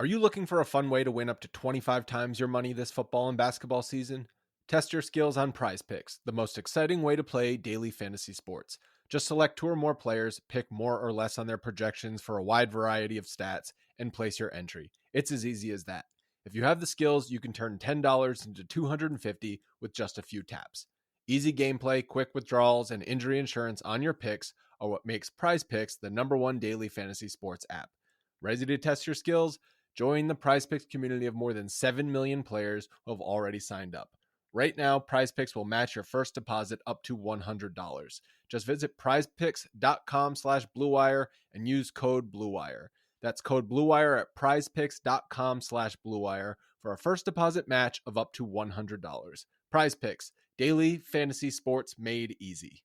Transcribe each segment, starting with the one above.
Are you looking for a fun way to win up to 25 times your money this football and basketball season? Test your skills on Prize Picks, the most exciting way to play daily fantasy sports. Just select 2 or more players, pick more or less on their projections for a wide variety of stats, and place your entry. It's as easy as that. If you have the skills, you can turn $10 into $250 with just a few taps. Easy gameplay, quick withdrawals, and injury insurance on your picks are what makes Prize Picks the #1 daily fantasy sports app. Ready to test your skills? Join the Prize Picks community of more than 7 million players who have already signed up. Right now, Prize Picks will match your first deposit up to $100. Just visit prizepicks.com/bluewire and use code BLUEWIRE. That's code BLUEWIRE at prizepicks.com/bluewire for a first deposit match of up to $100. Prize Picks, daily fantasy sports made easy.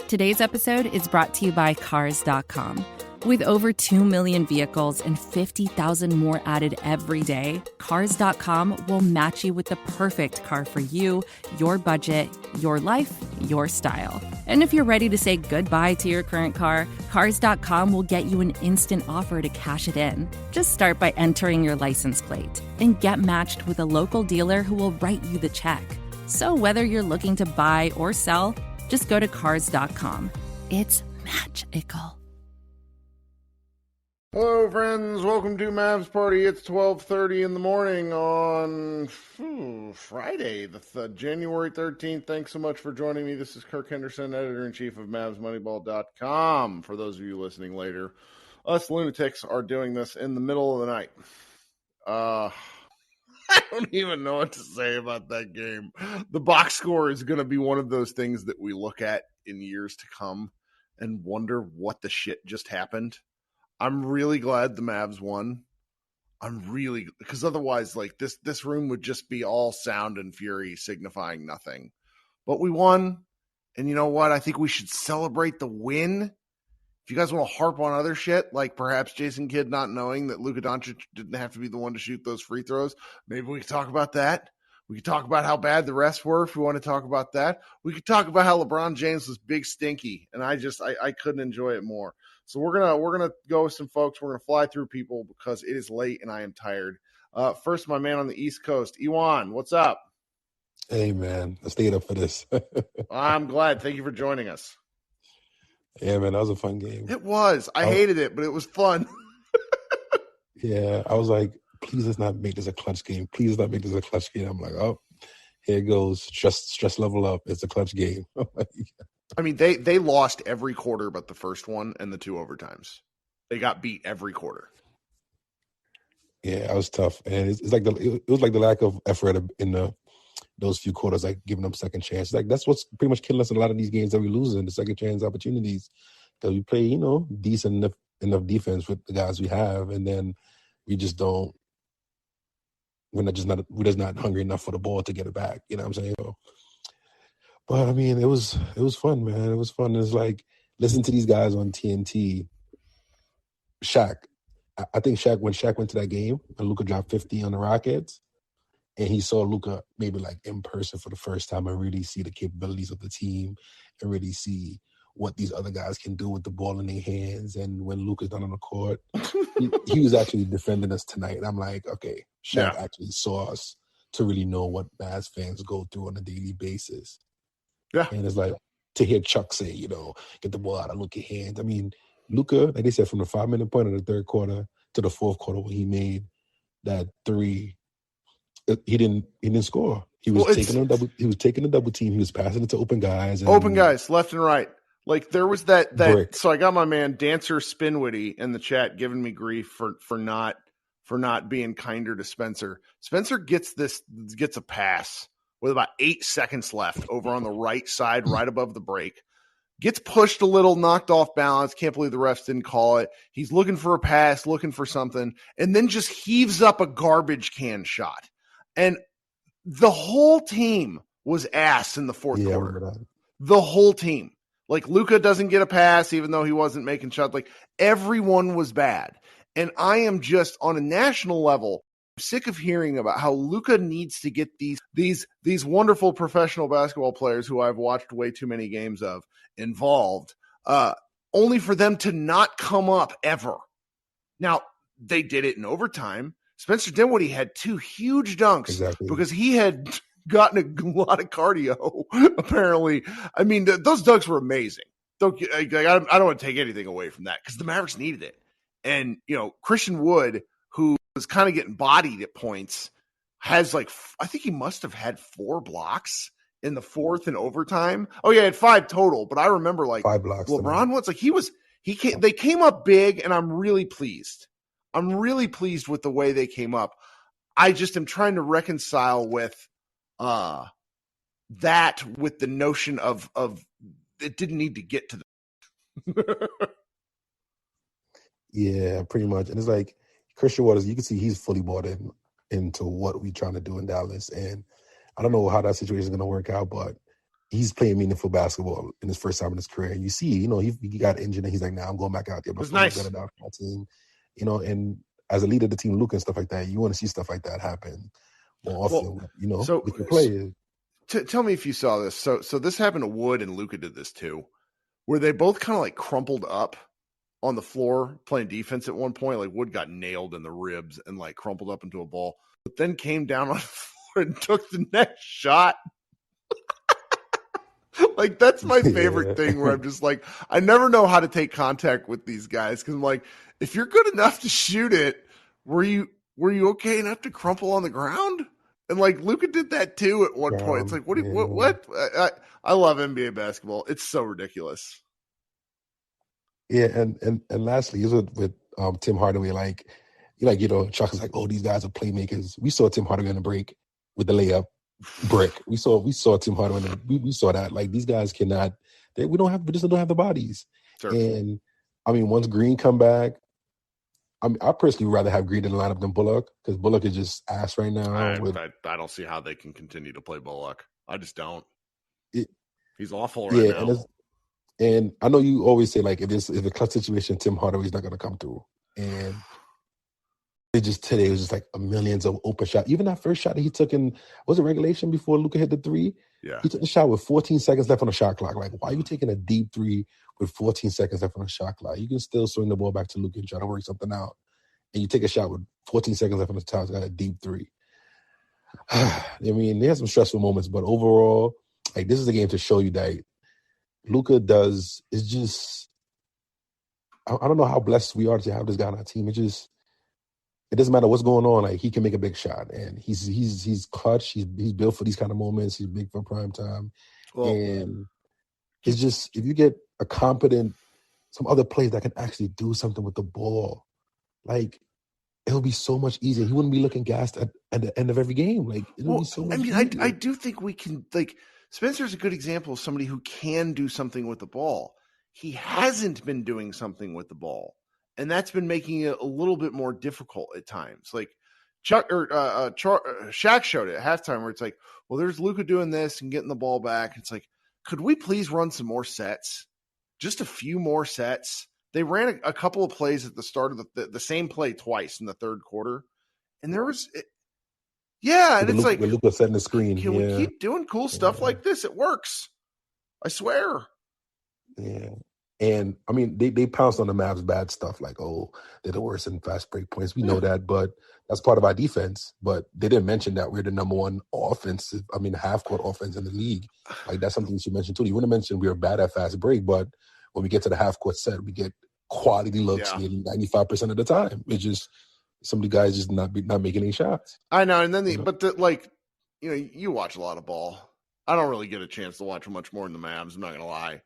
Today's episode is brought to you by Cars.com. With over 2 million vehicles and 50,000 more added every day, Cars.com will match you with the perfect car for you, your budget, your life, your style. And if you're ready to say goodbye to your current car, Cars.com will get you an instant offer to cash it in. Just start by entering your license plate and get matched with a local dealer who will write you the check. So whether you're looking to buy or sell, just go to Cars.com. It's magical. Hello, friends. Welcome to Mavs Party. It's 12:30 in the morning on Friday, January 13th. Thanks so much for joining me. This is Kirk Henderson, editor-in-chief of MavsMoneyball.com. For those of you listening later, us lunatics are doing this in the middle of the night. I don't even know what to say about that game. The box score is going to be one of those things that we look at in years to come and wonder what the shit just happened. I'm really glad the Mavs won. Because otherwise, like this room would just be all sound and fury signifying nothing. But we won, and you know what? I think we should celebrate the win. If you guys want to harp on other shit, like perhaps Jason Kidd not knowing that Luka Doncic didn't have to be the one to shoot those free throws, maybe we could talk about that. We could talk about how bad the refs were if we want to talk about that. We could talk about how LeBron James was big stinky, and I couldn't enjoy it more. So we're gonna go with some folks. We're gonna fly through people because it is late and I am tired. First, my man on the East Coast, Ewan, what's up? Hey man, I stayed up for this. I'm glad. Thank you for joining us. Yeah, man, that was a fun game. It was. I hated it, but it was fun. Yeah, I was like, please let's not make this a clutch game. Please let's not make this a clutch game. I'm like, oh, here it goes. Stress level up. It's a clutch game. I mean, they lost every quarter but the first one and the 2 overtimes. They got beat every quarter. Yeah, it was tough, and it was like the lack of effort in those few quarters, like giving them second chances. Like that's what's pretty much killing us in a lot of these games that we lose in the second chance opportunities. That we play, decent enough defense with the guys we have, and then we just don't. We're just not hungry enough for the ball to get it back. You know what I'm saying? But I mean, it was fun, man. It was fun. It's like listen to these guys on TNT. Shaq, I think when Shaq went to that game and Luka dropped 50 on the Rockets, and he saw Luka maybe like in person for the first time and really see the capabilities of the team and really see what these other guys can do with the ball in their hands. And when Luka's not on the court, he was actually defending us tonight. And I'm like, okay, Shaq actually saw us to really know what Mavs fans go through on a daily basis. Yeah. And it's like to hear Chuck say, get the ball out of Luka's hands. I mean, Luka, like they said, from the 5-minute point of the third quarter to the fourth quarter when he made that three, he didn't score. He was taking a double team. He was passing it to open guys left and right. Like there was that brick. So I got my man Dancer Spinwitty in the chat giving me grief for not being kinder to Spencer. Spencer gets a pass with about 8 seconds left over on the right side, right above the break. Gets pushed a little, knocked off balance. Can't believe the refs didn't call it. He's looking for a pass, looking for something, and then just heaves up a garbage can shot. And the whole team was ass in the fourth quarter. The whole team. Like Luka doesn't get a pass even though he wasn't making shots. Like everyone was bad. And I am just on a national level sick of hearing about how Luka needs to get these wonderful professional basketball players who I've watched way too many games of involved only for them to not come up ever. Now, they did it in overtime. Spencer Dinwiddie had 2 huge dunks because he had gotten a lot of cardio, apparently. I mean, those dunks were amazing. I don't want to take anything away from that because the Mavericks needed it. And, Christian Wood, who was kind of getting bodied at points, has I think he must have had 4 blocks in the fourth and overtime. Oh, yeah, he had 5 total. But I remember 5 blocks. LeBron was they came up big, and I'm really pleased. I'm really pleased with the way they came up. I just am trying to reconcile with that with the notion of it didn't need to get to the Yeah, pretty much. And it's like Christian Waters, you can see he's fully bought into what we're trying to do in Dallas. And I don't know how that situation is going to work out, but he's playing meaningful basketball in his first time in his career. And you see, he got injured and he's like, I'm going back out there. It was nice. Better for my team. And as a leader of the team, Luka and stuff like that, you want to see stuff like that happen more often, with your players. Tell me if you saw this. So this happened to Wood, and Luka did this too, where they both kind of crumpled up on the floor playing defense at one point. Like Wood got nailed in the ribs and crumpled up into a ball, but then came down on the floor and took the next shot. That's my favorite thing where I'm just I never know how to take contact with these guys. Cause I'm if you're good enough to shoot it, were you okay enough to crumple on the ground? And Luka did that too at one point. It's what? I love NBA basketball. It's so ridiculous. Yeah. And lastly is with Tim Hardaway, Chuck is oh, these guys are playmakers. We saw Tim Hardaway in the break with the layup. Brick. We saw Tim Hardaway. We saw that. These guys cannot. We just don't have the bodies. Sure. And I mean, once Green come back, I personally would rather have Green in the lineup than Bullock because Bullock is just ass right now. I don't see how they can continue to play Bullock. I just don't. He's awful right now. And I know you always say if a clutch situation, Tim Hardaway's not going to come through. And today it was just a millions of open shots. Even that first shot that he took was it regulation before Luka hit the 3? Yeah. He took the shot with 14 seconds left on the shot clock. Why are you taking a deep 3 with 14 seconds left on the shot clock? You can still swing the ball back to Luka and try to work something out. And you take a shot with 14 seconds left on the shot, got a deep 3. I mean, they had some stressful moments, but overall, this is a game to show you that Luka is just, I don't know how blessed we are to have this guy on our team. It doesn't matter what's going on. He can make a big shot, and he's clutch. He's built for these kind of moments. He's big for prime time, and it's just if you get a competent, some other players that can actually do something with the ball, it'll be so much easier. He wouldn't be looking gassed at the end of every game. It'll be so much easier. I do think we can. Spencer's a good example of somebody who can do something with the ball. He hasn't been doing something with the ball. And that's been making it a little bit more difficult at times. Shaq showed it at halftime where it's there's Luka doing this and getting the ball back. It's could we please run some more sets? Just a few more sets. They ran a couple of plays at the start of the same play twice in the third quarter. And there was, and it's Luka setting the screen. Can we keep doing cool stuff like this? It works. I swear. Yeah. And I mean, they pounced on the Mavs bad stuff, they're the worst in fast break points. We know that, but that's part of our defense. But they didn't mention that we're the number one half court offense in the league. That's something you should mention too. You wouldn't mention we were bad at fast break, but when we get to the half court set, we get quality looks nearly 95% of the time. It's just some of the guys just not making any shots. I know, and then you watch a lot of ball. I don't really get a chance to watch much more in the Mavs. I'm not gonna lie.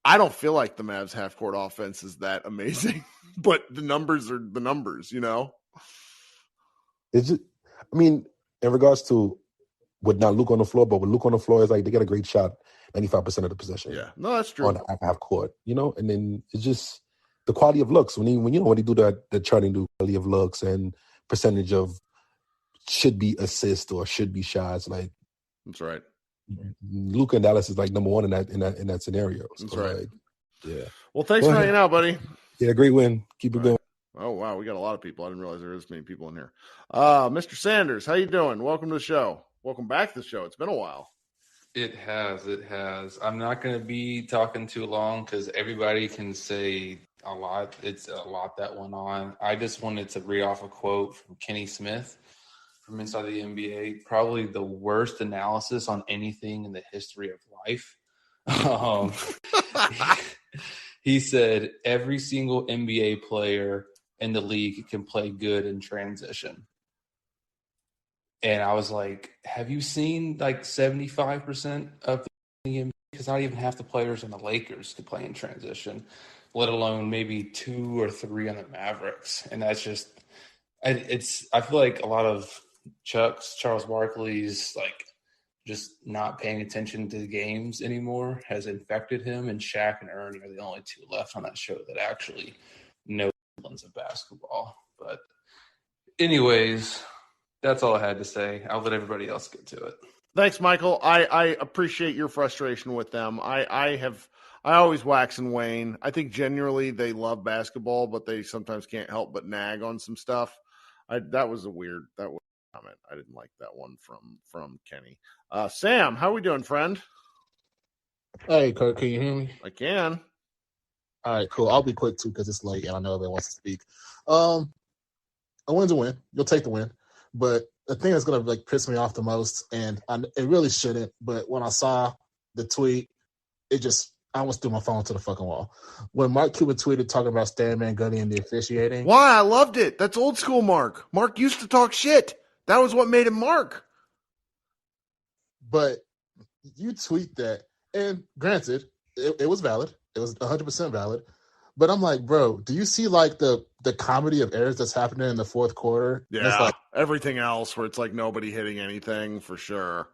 I don't feel like the Mavs half-court offense is that amazing, but the numbers are the numbers, It's just, in regards to with not Luke on the floor, but with Luke on the floor, it's they get a great shot 95% of the possession. Yeah, no, that's true. On the half-court, and then it's just the quality of looks. When they do the charting, do quality of looks and percentage of should be assists or should be shots. That's right. Luka and Dallas is number one in that scenario. So that's right. Yeah. Well, thanks for hanging out, buddy. Yeah, great win. Keep it going. Oh wow, we got a lot of people. I didn't realize there were this many people in here. Mr. Sanders, how you doing? Welcome to the show. Welcome back to the show. It's been a while. It has. It has. I'm not going to be talking too long because everybody can say a lot. It's a lot that went on. I just wanted to read off a quote from Kenny Smith from Inside the NBA. Probably the worst analysis on anything in the history of life. Um, he said every single NBA player in the league can play good in transition. And I was like, have you seen like 75% of the NBA? Because not even half the players in the Lakers could play in transition, let alone maybe 2 or 3 on the Mavericks. And that's just, I feel like a lot of Charles Barkley's, like, just not paying attention to the games anymore has infected him. And Shaq and Ernie are the only 2 left on that show that actually know of basketball. But anyways, that's all I had to say. I'll let everybody else get to it. Thanks, Michael. I appreciate your frustration with them. I always wax and wane. I think generally they love basketball, but they sometimes can't help but nag on some stuff. That was a weird comment. I didn't like that one from Kenny. Sam, how are we doing, friend? Hey, Kurt, can you hear me? I can. All right, cool. I'll be quick too because it's late and I know everyone wants to speak. A win's a win. You'll take the win. But the thing that's gonna like piss me off the most, and it really shouldn't, but when I saw the tweet, I almost threw my phone to the fucking wall. When Mark Cuban tweeted talking about Stan Van Gundy and the officiating. Why? I loved it. That's old school Mark. Mark used to talk shit. That was what made him Mark. But you tweet that, and granted, it was valid. It was 100% valid. But I'm like, bro, do you see like the comedy of errors that's happening in the fourth quarter? Yeah, it's like everything else where it's like nobody hitting anything for sure.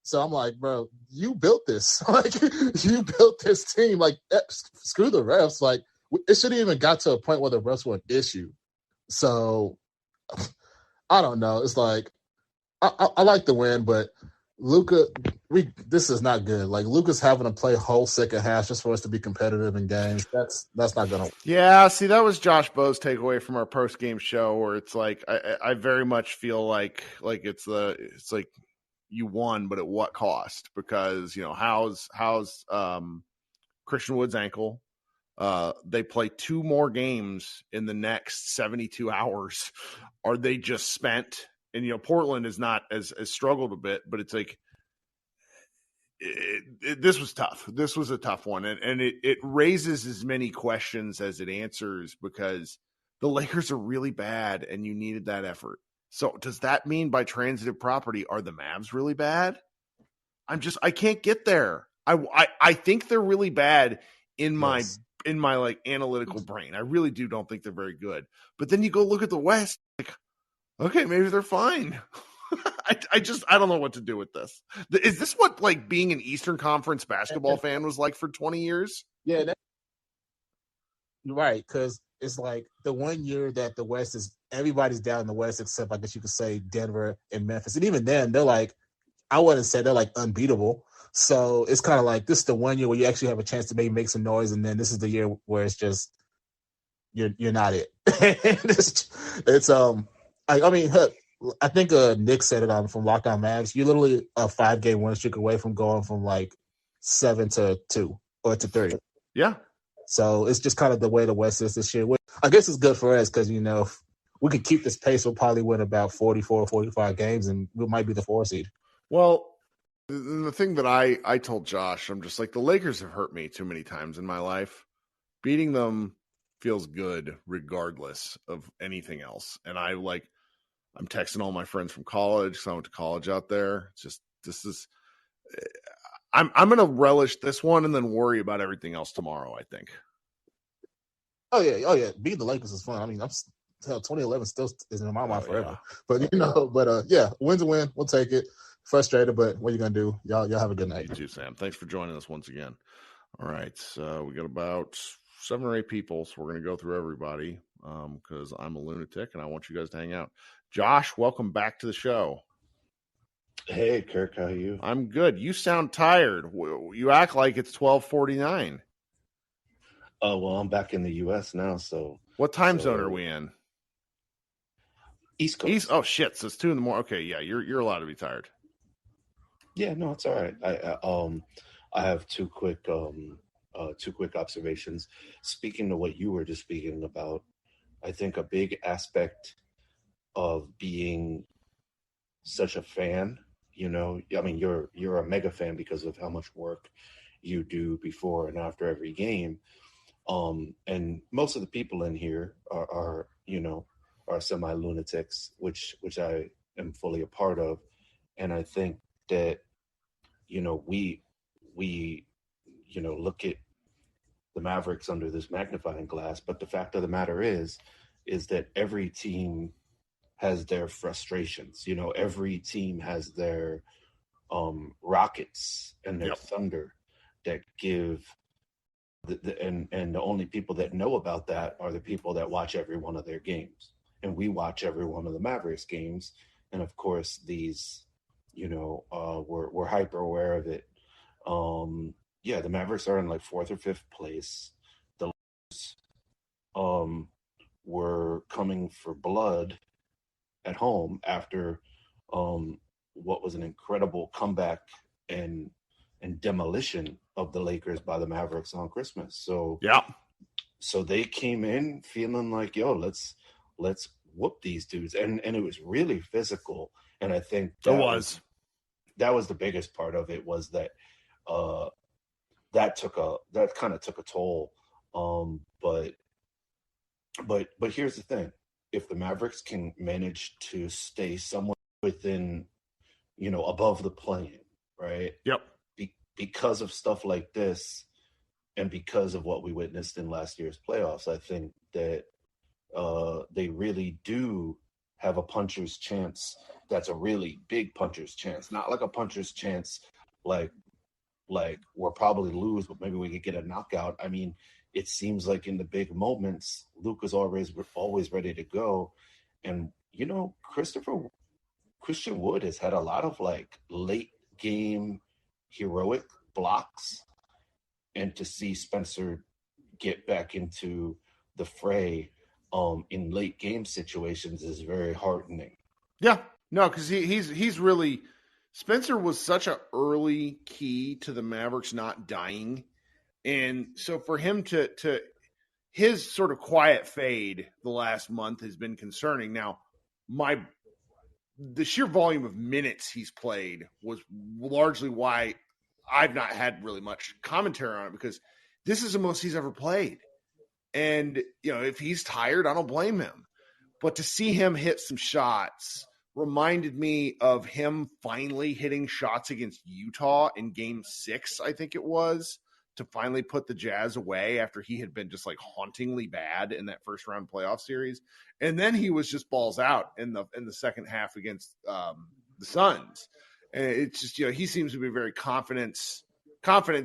So I'm like, bro, you built this. Like, you built this team. Like, screw the refs. Like, it shouldn't even got to a point where the refs were an issue. So, I don't know. It's like, I like the win, but Luka, this is not good. Like, Luka's having to play whole second half just for us to be competitive in games. That's not gonna. Yeah, see, that was Josh Bowe's takeaway from our post game show, where it's like I very much feel like it's like you won, but at what cost? Because how's Christian Wood's ankle? They play 2 more games in the next 72 hours. Are they just spent? And Portland is not as struggled a bit, but it's like this was tough. This was a tough one, and it raises as many questions as it answers because the Lakers are really bad, and you needed that effort. So does that mean by transitive property are the Mavs really bad? I can't get there. I think they're really bad in my like analytical brain. I really don't think they're very good. But then you go look at the West, like, okay, maybe they're fine. I don't know what to do with this. Is this what like being an Eastern Conference basketball fan was like for 20 years? Yeah, right. Because it's like the one year that the West is everybody's down in the West except I guess you could say Denver and Memphis, and even then they're like I wouldn't say they're like unbeatable. So it's kind of like this is the one year where you actually have a chance to maybe make some noise, and then this is the year where it's just you're not it. it's I mean, I think Nick said it from Locked On Mavs. You're literally a 5-game win streak away from going from like 7 to 2 or to 3. Yeah. So it's just kind of the way the West is this year. I guess it's good for us because if we could keep this pace, we'll probably win about 44 or 45 games, and we might be the 4 seed. Well, the thing that I told Josh, I'm just like, the Lakers have hurt me too many times in my life. Beating them feels good regardless of anything else. And I'm texting all my friends from college because I went to college out there. It's just, I'm going to relish this one and then worry about everything else tomorrow, I think. Oh yeah. Beating the Lakers is fun. I mean, 2011 still is in my mind forever. Yeah. But yeah, win's a win. We'll take it. Frustrated, but what are you gonna do? Y'all have a good night. You too, Sam. Thanks for joining us once again. All right, we got about 7 or 8 people, so we're gonna go through everybody because I'm a lunatic and I want you guys to hang out. Josh, welcome back to the show. Hey, Kirk, how are you? I'm good. You sound tired. You act like it's 12:49. Oh well, I'm back in the U.S. now. So, what time zone are we in? East Coast. Oh shit! So it's 2 a.m. Okay, yeah, you're allowed to be tired. Yeah, no, it's all right. I have two quick observations. Speaking to what you were just speaking about, I think a big aspect of being such a fan, I mean, you're a mega fan because of how much work you do before and after every game. And most of the people in here are semi lunatics, which I am fully a part of. And I think that, we look at the Mavericks under this magnifying glass, but the fact of the matter is that every team has their frustrations. Every team has their Rockets and their Thunder that give and the only people that know about that are the people that watch every one of their games. And we watch every one of the Mavericks games. And of course, these, we're hyper aware of it. The Mavericks are in like fourth or fifth place. The were coming for blood at home after what was an incredible comeback and demolition of the Lakers by the Mavericks on Christmas. So they came in feeling like, yo, let's whoop these dudes, and it was really physical. And I think that was the biggest part of it, was that that kind of took a toll. But here's the thing: if the Mavericks can manage to stay somewhat within, above the plane, right? Yep. Because of stuff like this, and because of what we witnessed in last year's playoffs, I think that they really do have a puncher's chance. That's a really big puncher's chance, not like a puncher's chance like we'll probably lose, but maybe we could get a knockout. I mean, it seems like in the big moments, Luka's always ready to go. And, Christian Wood has had a lot of like late game heroic blocks, and to see Spencer get back into the fray in late game situations is very heartening. Yeah, no, because he's really, Spencer was such an early key to the Mavericks not dying, and so for him to his sort of quiet fade the last month has been concerning. Now, the sheer volume of minutes he's played was largely why I've not had really much commentary on it, because this is the most he's ever played. And, if he's tired, I don't blame him. But to see him hit some shots reminded me of him finally hitting shots against Utah in game 6, I think it was, to finally put the Jazz away after he had been just like hauntingly bad in that first round playoff series. And then he was just balls out in the second half against the Suns. And it's just, he seems to be very confidence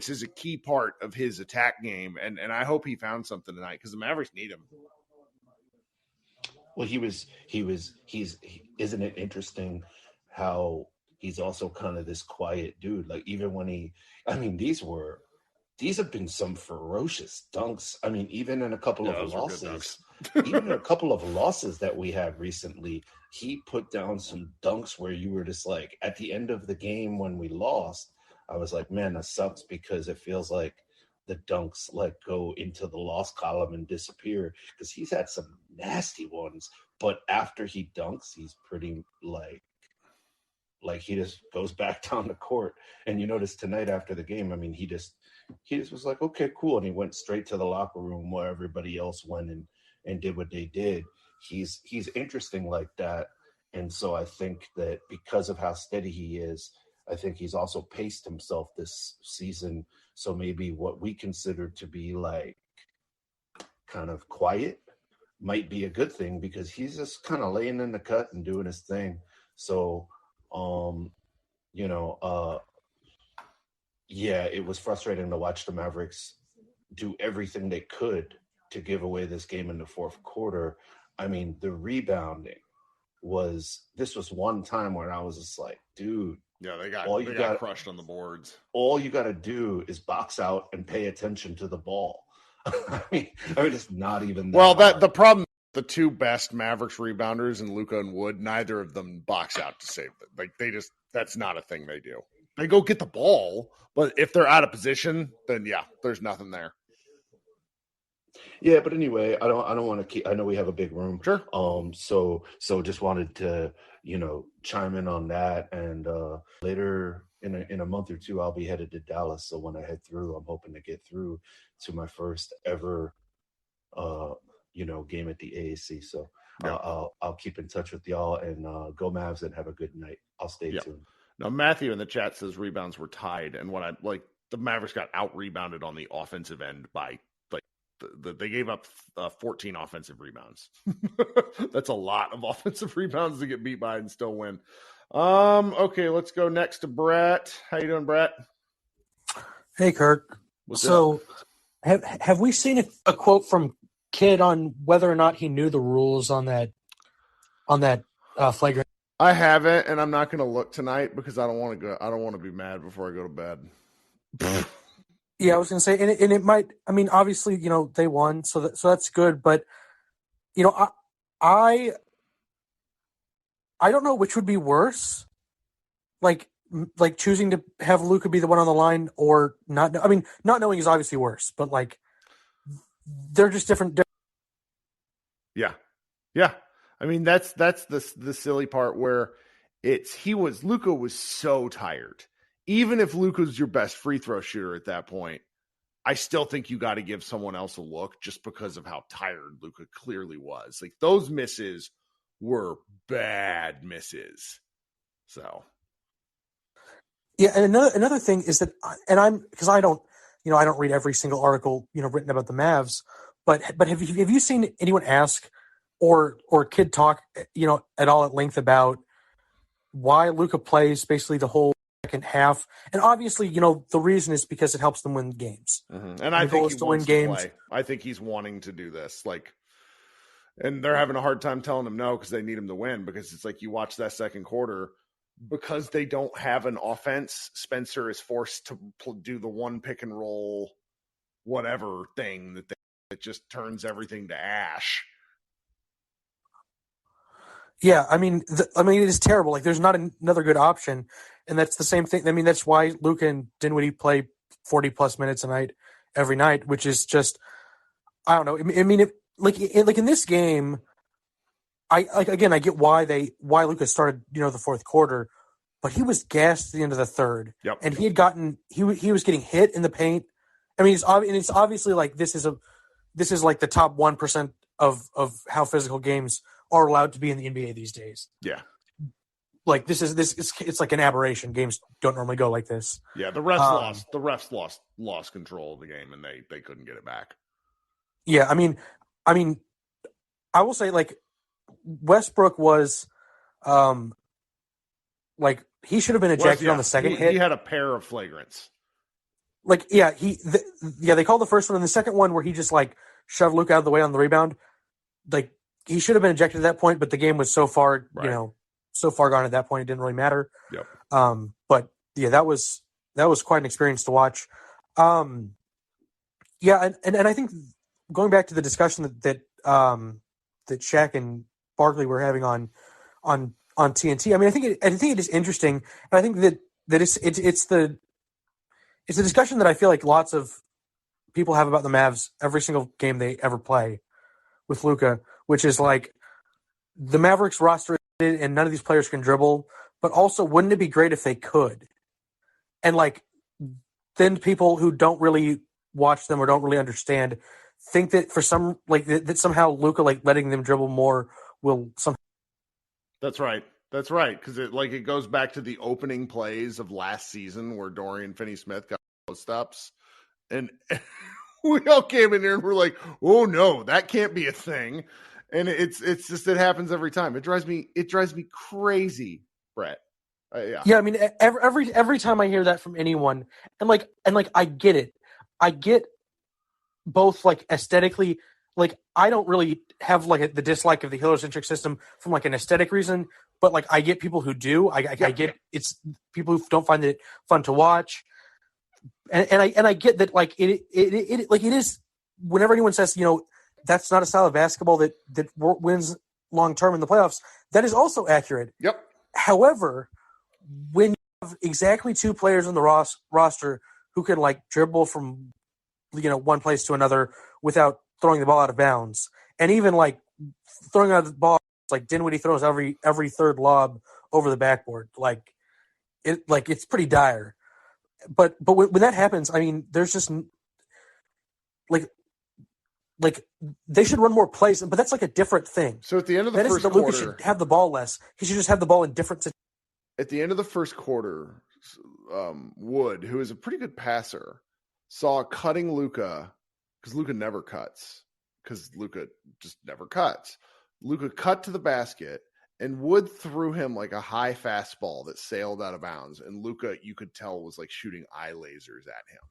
is a key part of his attack game. And I hope he found something tonight, because the Mavericks need him. Well, isn't it interesting how he's also kind of this quiet dude? Like, even when these have been some ferocious dunks. I mean, even in a couple of losses, even in a couple of losses that we had recently, he put down some dunks where you were just like, at the end of the game when we lost, I was like, man, that sucks, because it feels like the dunks like go into the loss column and disappear, because he's had some nasty ones. But after he dunks, he's pretty like he just goes back down the court. And you notice tonight after the game, I mean, he just was like, okay, cool. And he went straight to the locker room where everybody else went and did what they did. He's interesting like that. And so I think that because of how steady he is, I think he's also paced himself this season. So maybe what we consider to be like kind of quiet might be a good thing, because he's just kind of laying in the cut and doing his thing. So, it was frustrating to watch the Mavericks do everything they could to give away this game in the fourth quarter. I mean, the rebounding was one time where I was just like, dude. Yeah, they got crushed on the boards. All you got to do is box out and pay attention to the ball. I mean, it's not even that. Well, the problem, the two best Mavericks rebounders in Luka and Wood, neither of them box out to save it. Like, that's not a thing they do. they go get the ball, but if they're out of position, then yeah, there's nothing there. Yeah, but anyway, I don't want to keep. I know we have a big room. Sure. So just wanted to chime in on that, and later in a month or two, I'll be headed to Dallas. So when I head through, I'm hoping to get through to my first ever game at the AAC. So I'll keep in touch with y'all, and go Mavs, and have a good night. I'll stay tuned. Now Matthew in the chat says rebounds were tied, and what I like, the Mavericks got out rebounded on the offensive end by. They gave up 14 offensive rebounds. That's a lot of offensive rebounds to get beat by and still win. Okay, let's go next to Brett. How you doing, Brett? Hey, Kirk. What's so have we seen a quote from Kidd on whether or not he knew the rules on that flagrant? I haven't, and I'm not going to look tonight because I don't want to go. I don't want to be mad before I go to bed. Yeah, I was going to say, and it might. I mean, obviously, they won, so that's good. But I don't know which would be worse, like choosing to have Luka be the one on the line or not. I mean, not knowing is obviously worse, but like they're just different. Yeah. I mean, that's the silly part where Luka was so tired. Even if Luka's your best free throw shooter at that point, I still think you got to give someone else a look just because of how tired Luka clearly was. Like, those misses were bad misses. So, yeah, and another thing is that, and because I don't read every single article written about the Mavs, but have you seen anyone ask or Kid talk at all at length about why Luka plays basically the whole second half? And obviously, the reason is because it helps them win games. Mm-hmm. And I think he wants to play. I think he's wanting to do this. And they're having a hard time telling him no because they need him to win, because it's like you watch that second quarter, because they don't have an offense, Spencer is forced to do the one pick and roll whatever thing that just turns everything to ash. Yeah, I mean, it is terrible. Like, there's not another good option, and that's the same thing. I mean, that's why Luka and Dinwiddie play 40-plus minutes a night every night, which is just, I don't know. I mean, in this game, I get why Luka started the fourth quarter, but he was gassed at the end of the third. Yep. And he was getting hit in the paint. I mean, it's obviously like this is like the top 1% of how physical games are allowed to be in the NBA these days. Yeah. Like it's like an aberration. Games don't normally go like this. Yeah, the refs lost control of the game, and they couldn't get it back. Yeah, I mean I will say, like, Westbrook was like, he should have been ejected on the second hit. He had a pair of flagrants. Like, yeah, they called the first one, and the second one where he just like shoved Luke out of the way on the rebound. Like, he should have been ejected at that point, but the game was so far, so far gone at that point, it didn't really matter. Yep. But yeah, that was quite an experience to watch. Yeah, and I think going back to the discussion that Shaq and Barkley were having on TNT. I mean, I think it is interesting, and I think that it's the discussion that I feel like lots of people have about the Mavs every single game they ever play with Luka, which is like, the Mavericks roster and none of these players can dribble, but also, wouldn't it be great if they could? And like, then people who don't really watch them or don't really understand think that for some, like, that somehow Luka, like, letting them dribble more will somehow. That's right. Because it goes back to the opening plays of last season where Dorian Finney-Smith got post-ups, and we all came in here and we're like, oh no, that can't be a thing. And it's just, it happens every time. It drives me crazy, Brett. Yeah, I mean, every time I hear that from anyone, and I get it. I get both, like, aesthetically, like, I don't really have like the dislike of the heliocentric system from like an aesthetic reason, but like, I get people who do. I get it's people who don't find it fun to watch, and I get that, like, it is, whenever anyone says that's not a style of basketball that wins long term in the playoffs, that is also accurate. Yep. However, when have exactly two players on the roster who can like dribble from one place to another without throwing the ball out of bounds, and even like throwing out the ball like Dinwiddie throws every third lob over the backboard. It's pretty dire. But when that happens, I mean, there's just like they should run more plays, but that's like a different thing. So at the end of the first quarter, Luka should have the ball less. He should just have the ball in different situations. At the end of the first quarter, Wood, who is a pretty good passer, saw cutting Luka because Luka never cuts because Luka just never cuts. Luka cut to the basket, and Wood threw him like a high fastball that sailed out of bounds. And Luka, you could tell, was like shooting eye lasers at him.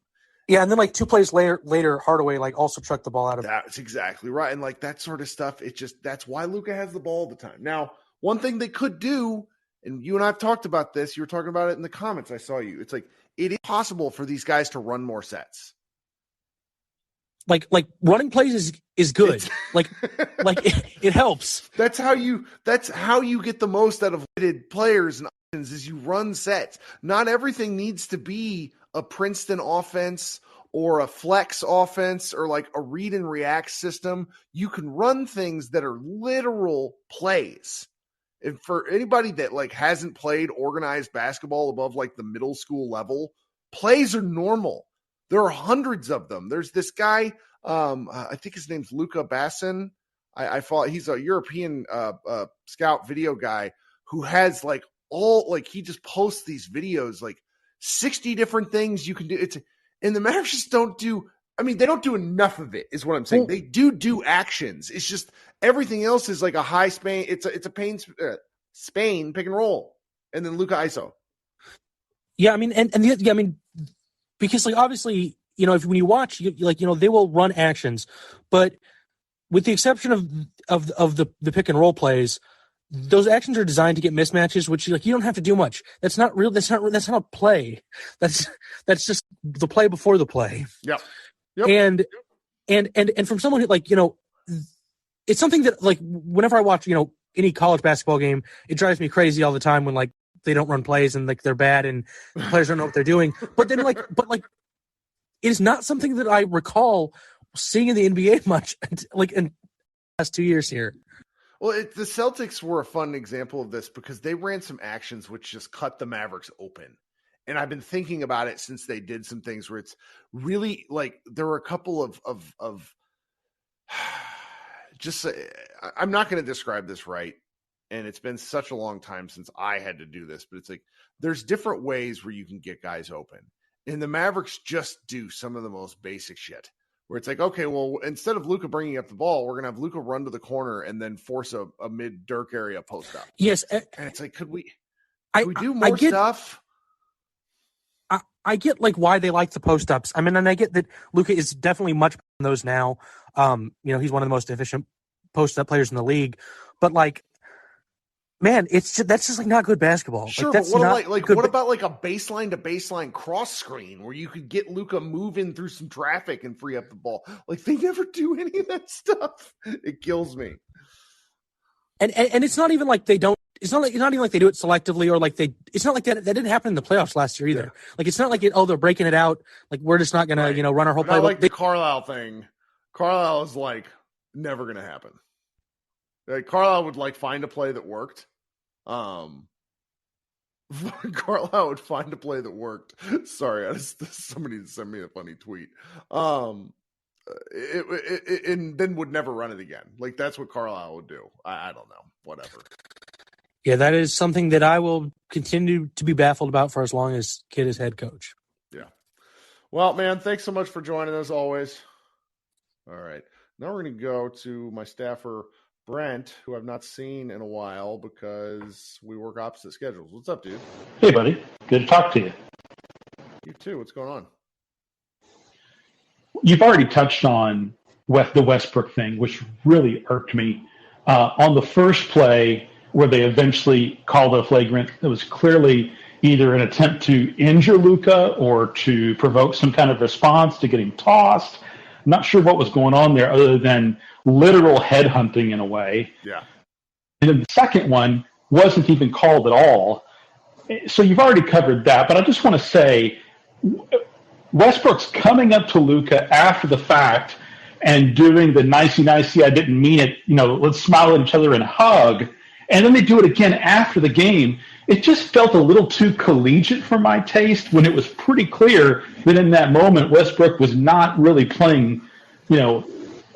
Yeah, and then like 2 plays later, Hardaway like also chucked the ball out of. That's exactly right, and like that sort of stuff. That's why Luka has the ball all the time. Now, one thing they could do, and you and I have talked about this. You were talking about it in the comments. I saw you. It's like it is possible for these guys to run more sets. Like running plays is good. It helps. That's how you get the most out of players and options is you run sets. Not everything needs to be a Princeton offense or a flex offense or like a read and react system. You can run things that are literal plays. And for anybody that like hasn't played organized basketball above like the middle school level, plays are normal. There are hundreds of them. There's this guy, I think his name's Luca Bassin. I follow. He's a European scout video guy who has like he just posts these videos, like 60 different things you can do. And the Mavericks just don't do. I mean, they don't do enough of it, is what I'm saying. They do actions. It's just everything else is like a high Spain. It's a Spain pick and roll, and then Luca ISO. Yeah, I mean, because like obviously, when you watch, they will run actions, but with the exception of the pick and roll plays, those actions are designed to get mismatches, which you don't have to do much. That's not real. That's not a play. That's just the play before the play. Yep. And from someone who it's something that like whenever I watch any college basketball game, it drives me crazy all the time when like they don't run plays and like they're bad and the players don't know what they're doing. But then it is not something that I recall seeing in the NBA much like in the last 2 years here. Well, the Celtics were a fun example of this because they ran some actions which just cut the Mavericks open. And I've been thinking about it since they did some things where it's really like there were a couple of just I'm not going to describe this right. And it's been such a long time since I had to do this, but it's like there's different ways where you can get guys open. And the Mavericks just do some of the most basic shit where it's like, okay, well, instead of Luka bringing up the ball, we're going to have Luka run to the corner and then force a mid Dirk area post up. Yes. And it's like, could we do more stuff? I get like why they like the post ups. I mean, and I get that Luka is definitely much better than those now. He's one of the most efficient post up players in the league, but like, man, that's just like not good basketball. Sure, like, but what about like a baseline to baseline cross screen where you could get Luka moving through some traffic and free up the ball? Like they never do any of that stuff. It kills me. And it's not even like they don't. It's not even like they do it selectively or like they. It's not like that. That didn't happen in the playoffs last year either. Yeah. Like it's not like they're breaking it out. Like we're just not gonna run our whole play. Like the Carlisle thing. Carlisle is like never gonna happen. Like Carlisle would like find a play that worked. Carlisle would find a play that worked. Sorry, somebody sent me a funny tweet. And then would never run it again. Like that's what Carlisle would do. I don't know. Whatever. Yeah, that is something that I will continue to be baffled about for as long as Kidd is head coach. Yeah. Well, man, thanks so much for joining us always. All right. Now we're going to go to my staffer, Brent, who I've not seen in a while because we work opposite schedules. What's up, dude? Hey, buddy. Good to talk to you. You too. What's going on? You've already touched on the Westbrook thing, which really irked me. On the first play where they eventually called a flagrant, it was clearly either an attempt to injure Luka or to provoke some kind of response to get him tossed. I'm not sure what was going on there other than literal headhunting in a way. Yeah. And then the second one wasn't even called at all. so you've already covered that, but I just want to say Westbrook's coming up to Luka after the fact and doing the nicey, I didn't mean it, let's smile at each other and hug. And then they do it again after the game. It just felt a little too collegiate for my taste when it was pretty clear that in that moment Westbrook was not really playing,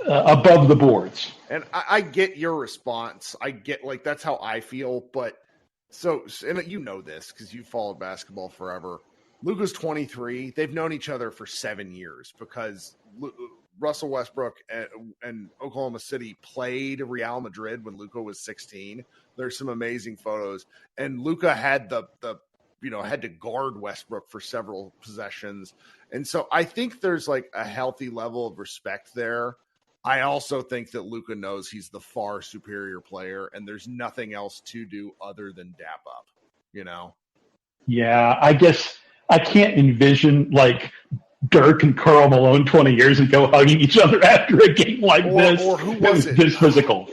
above the boards. And I get your response. I get, that's how I feel. But and you know this because you've followed basketball forever. Luka's 23. They've known each other for 7 years because Russell Westbrook and Oklahoma City played Real Madrid when Luka was 16. There's some amazing photos. And Luka had had to guard Westbrook for several possessions. And so I think there's a healthy level of respect there. I also think that Luka knows he's the far superior player and there's nothing else to do other than dap up, Yeah, I guess I can't envision Dirk and Karl Malone 20 years ago hugging each other after a game like this. Or who was it? This physical.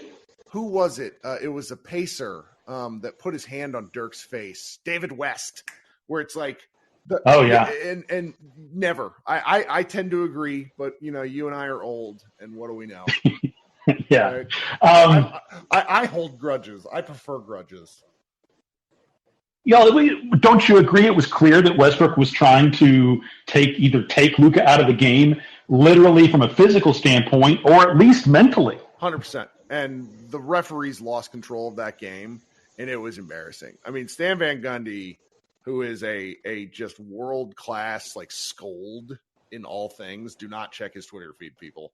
Who was it? It was a Pacer that put his hand on Dirk's face. David West, where it's oh yeah, and never. I tend to agree, but you and I are old, and what do we know? Yeah, I hold grudges. I prefer grudges. Don't you agree? It was clear that Westbrook was trying to take Luka out of the game, literally from a physical standpoint, or at least mentally. 100%. And the referees lost control of that game, and it was embarrassing. I mean, Stan Van Gundy, who is a just world-class scold in all things. Do not check his Twitter feed, people.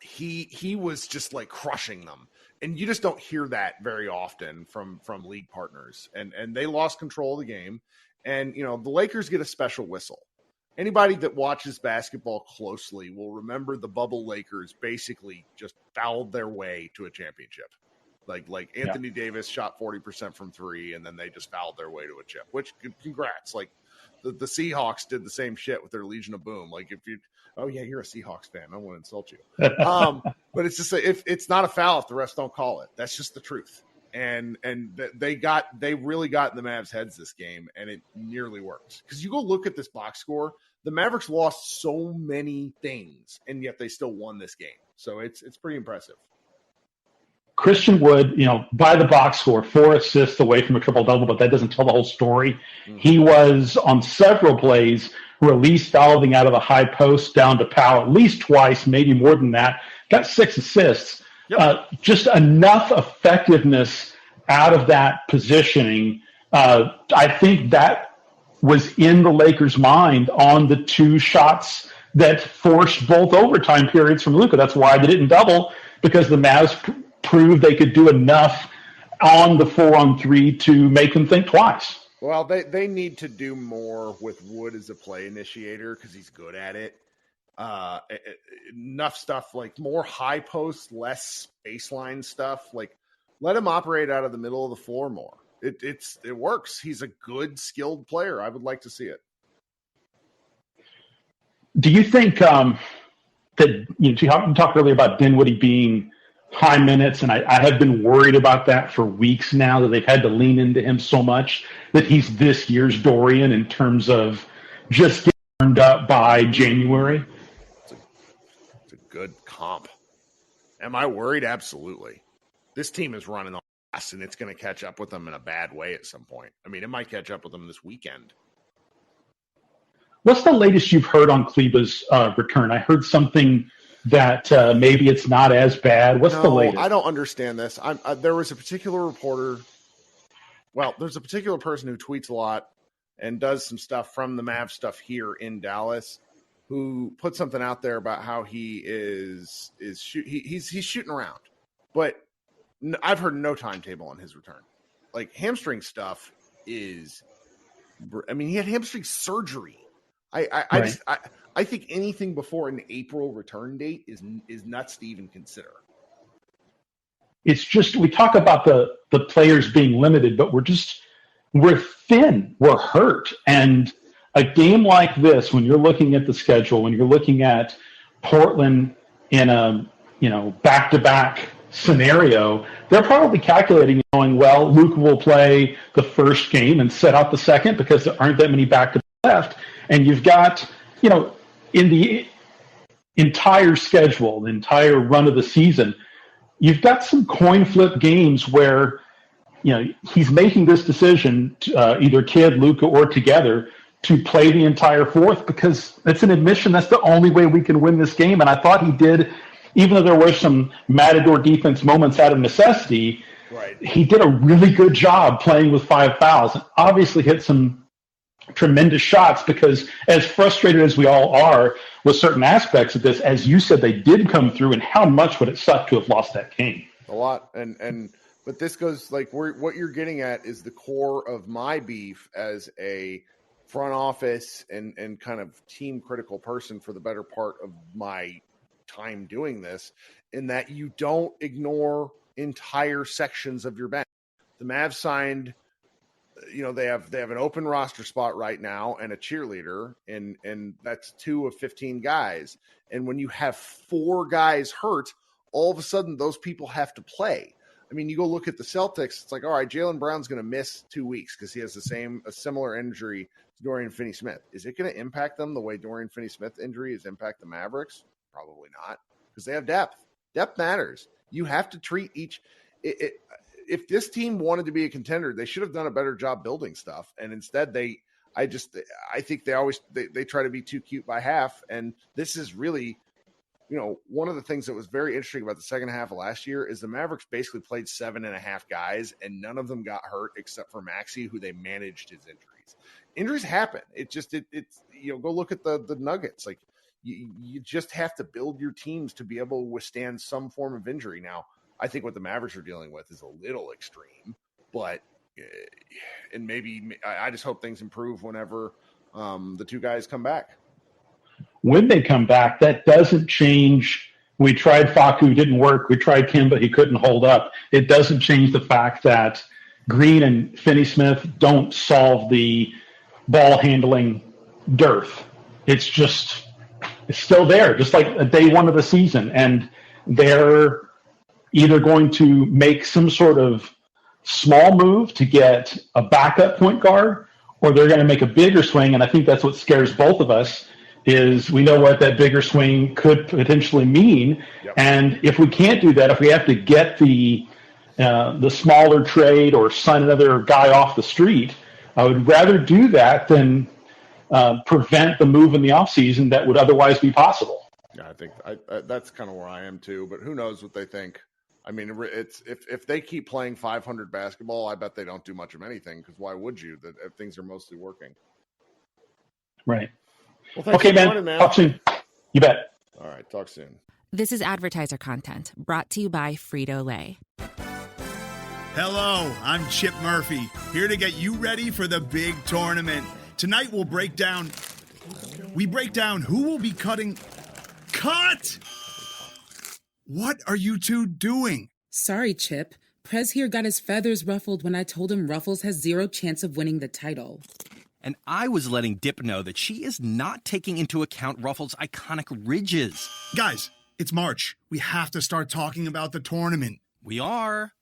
He was just crushing them. And you just don't hear that very often from league partners. And they lost control of the game. And, the Lakers get a special whistle. Anybody that watches basketball closely will remember the bubble Lakers basically just fouled their way to a championship. Anthony Davis shot 40% from three, and then they just fouled their way to a chip, which congrats. The Seahawks did the same shit with their Legion of Boom. You're a Seahawks fan. I don't want to insult you. But it's just if it's not a foul if the refs don't call it. That's just the truth. And they really got in the Mavs' heads this game, and it nearly worked. Because you go look at this box score, the Mavericks lost so many things, and yet they still won this game. So it's pretty impressive. Christian Wood, by the box score, 4 assists away from a triple-double, but that doesn't tell the whole story. Mm-hmm. He was, on several plays, released fouling out of the high post down to Powell at least twice, maybe more than that. Got 6 assists. Yep. Just enough effectiveness out of that positioning. I think that was in the Lakers' mind on the 2 shots that forced both overtime periods from Luka. That's why they didn't double, because the Mavs proved they could do enough on the 4-on-3 to make them think twice. Well, they need to do more with Wood as a play initiator because he's good at it. Enough stuff, more high post, less baseline stuff. Let him operate out of the middle of the floor more. It works. He's a good, skilled player. I would like to see it. Do you think that you talked earlier about Dinwiddie being high minutes, and I have been worried about that for weeks now, that they've had to lean into him so much that he's this year's Dorian in terms of just getting turned up by January? It's a good comp. Am I worried? Absolutely. This team is running on gas, and it's going to catch up with them in a bad way at some point. I mean, it might catch up with them this weekend. What's the latest you've heard on Kleber's return? I heard something that maybe it's not as bad. What's the latest? I don't understand this. There was a particular reporter. Well, there's a particular person who tweets a lot and does some stuff from the Mavs stuff here in Dallas, who put something out there about how he he's shooting around, but I've heard no timetable on his return. Hamstring stuff is, he had hamstring surgery. I think anything before an April return date is nuts to even consider. It's just, we talk about the players being limited, but we're thin, we're hurt. And a game like this, when you're looking at the schedule, when you're looking at Portland in a, back-to-back scenario, they're probably calculating, going, well, Luka will play the first game and set out the second because there aren't that many back-to-back left. And you've got, in the entire schedule, the entire run of the season, you've got some coin flip games where, he's making this decision, either Kidd, Luka, or together, to play the entire fourth because it's an admission that's the only way we can win this game. And I thought he did, even though there were some Matador defense moments out of necessity, right, he did a really good job playing with 5 fouls and obviously hit some tremendous shots because as frustrated as we all are with certain aspects of this, as you said, they did come through, and how much would it suck to have lost that game? A lot. But this goes like what you're getting at is the core of my beef as a front office and kind of team critical person for the better part of my time doing this, in that you don't ignore entire sections of your bench. The Mavs signed, they have an open roster spot right now and a cheerleader, and that's 2 of 15 guys. And when you have 4 guys hurt, all of a sudden those people have to play. I mean, you go look at the Celtics, it's like, all right, Jaylen Brown's going to miss 2 weeks because he has a similar injury to Dorian Finney-Smith. Is it going to impact them the way Dorian Finney-Smith injury has impacted the Mavericks? Probably not, because they have depth. Depth matters. You have to treat each if this team wanted to be a contender, they should have done a better job building stuff. And instead I think they try to be too cute by half. And this is really, one of the things that was very interesting about the second half of last year is the Mavericks basically played 7.5 guys and none of them got hurt except for Maxey, who they managed his injuries. Injuries happen. It's go look at the Nuggets. Like you just have to build your teams to be able to withstand some form of injury. Now, I think what the Mavericks are dealing with is a little extreme, but and maybe I just hope things improve whenever the 2 guys come back. When they come back, that doesn't change. We tried Facu, didn't work. We tried Kemba, he couldn't hold up. It doesn't change the fact that Green and Finney-Smith don't solve the ball handling dearth. It's still there, just like day 1 of the season. And they're either going to make some sort of small move to get a backup point guard, or they're going to make a bigger swing. And I think that's what scares both of us, is we know what that bigger swing could potentially mean. Yep. And if we can't do that, if we have to get the smaller trade or sign another guy off the street, I would rather do that than prevent the move in the offseason that would otherwise be possible. Yeah, I think that's kind of where I am too, but who knows what they think. I mean, it's if they keep playing 500 basketball, I bet they don't do much of anything, because why would you? If things are mostly working. Right. Well, thanks okay, for joining, man. Talk soon. You bet. All right, talk soon. This is advertiser content brought to you by Frito-Lay. Hello, I'm Chip Murphy, here to get you ready for the big tournament. Tonight we'll break down who will be cutting. Cut! What are you two doing? Sorry, Chip. Prez here got his feathers ruffled when I told him Ruffles has 0 chance of winning the title. And I was letting Dip know that she is not taking into account Ruffles' iconic ridges. Guys, it's March. We have to start talking about the tournament. We are.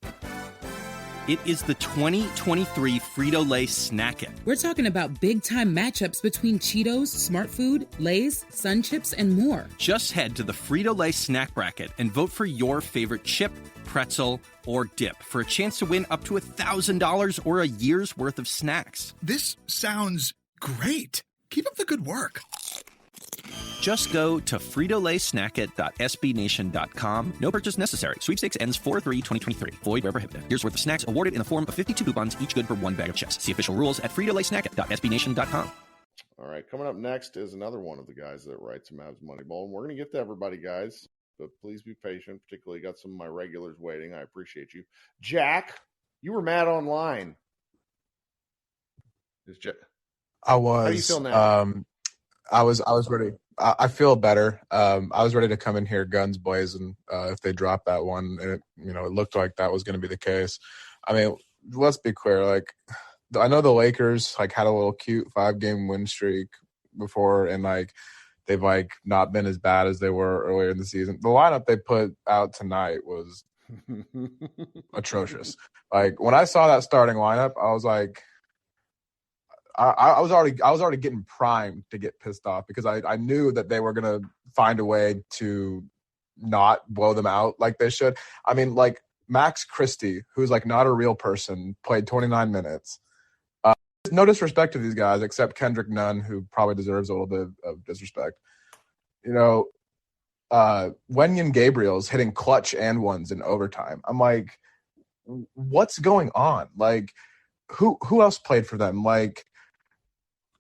It is the 2023 Frito-Lay Snack It. We're talking about big-time matchups between Cheetos, Smart Food, Lay's, Sun Chips, and more. Just head to the Frito-Lay Snack Bracket and vote for your favorite chip, pretzel, or dip for a chance to win up to $1,000 or a year's worth of snacks. This sounds great. Keep up the good work. Just go to fritolaysnackit.sbnation.com. No purchase necessary. Sweepstakes ends 4/3/2023. Void where prohibited. Year's worth of snacks awarded in the form of 52 coupons, each good for 1 bag of chips. See official rules at fritolaysnackit.sbnation.com. All right, coming up next is another one of the guys that writes Mavs Moneyball, and we're going to get to everybody, guys, but please be patient. Particularly got some of my regulars waiting. I appreciate you. Jack, you were mad online. I was. How do you feel now? I was ready. I feel better. I was ready to come in here guns blazing if they dropped that one, and it looked like that was going to be the case. I mean, let's be clear. Like, I know the Lakers had a little cute 5-game win streak before, and they've not been as bad as they were earlier in the season. The lineup they put out tonight was Atrocious. Like when I saw that starting lineup, I was like, I was already getting primed to get pissed off because I knew that they were gonna find a way to not blow them out like they should. I mean, like Max Christie, who's like not a real person, played 29 minutes. No disrespect to these guys, except Kendrick Nunn, who probably deserves a little bit of disrespect. You know, Wenyan Gabriel's hitting clutch and ones in overtime. I'm like, what's going on? Like, who else played for them? Like,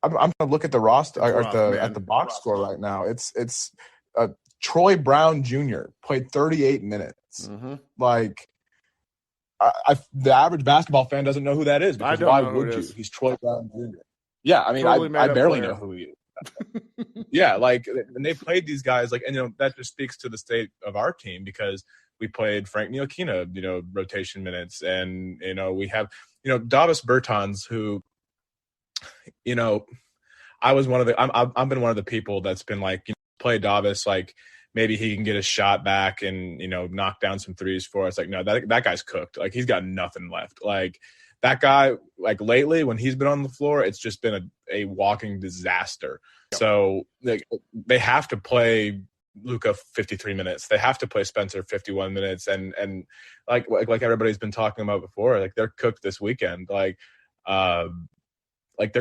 I'm going to look at the roster at the box score right now. It's Troy Brown Jr. played 38 minutes. Mm-hmm. Like, the average basketball fan doesn't know who that is because why would you? He's Troy Brown Jr. Yeah, I mean, totally I barely know who he is. Yeah, like, and they played these guys like, and that just speaks to the state of our team because we played Frank Ntilikina, rotation minutes, and we have Davis Bertans, who, I was one of the I've been one of the people that's been like, play Davis, like maybe he can get a shot back and knock down some threes for us. Like, no, that guy's cooked. Like, he's got nothing left. Like, that guy, like lately when he's been on the floor, it's just been a walking disaster. Yep. So like they have to play Luka 53 minutes. They have to play Spencer 51 minutes. And like everybody's been talking about before, like they're cooked this weekend. Like they're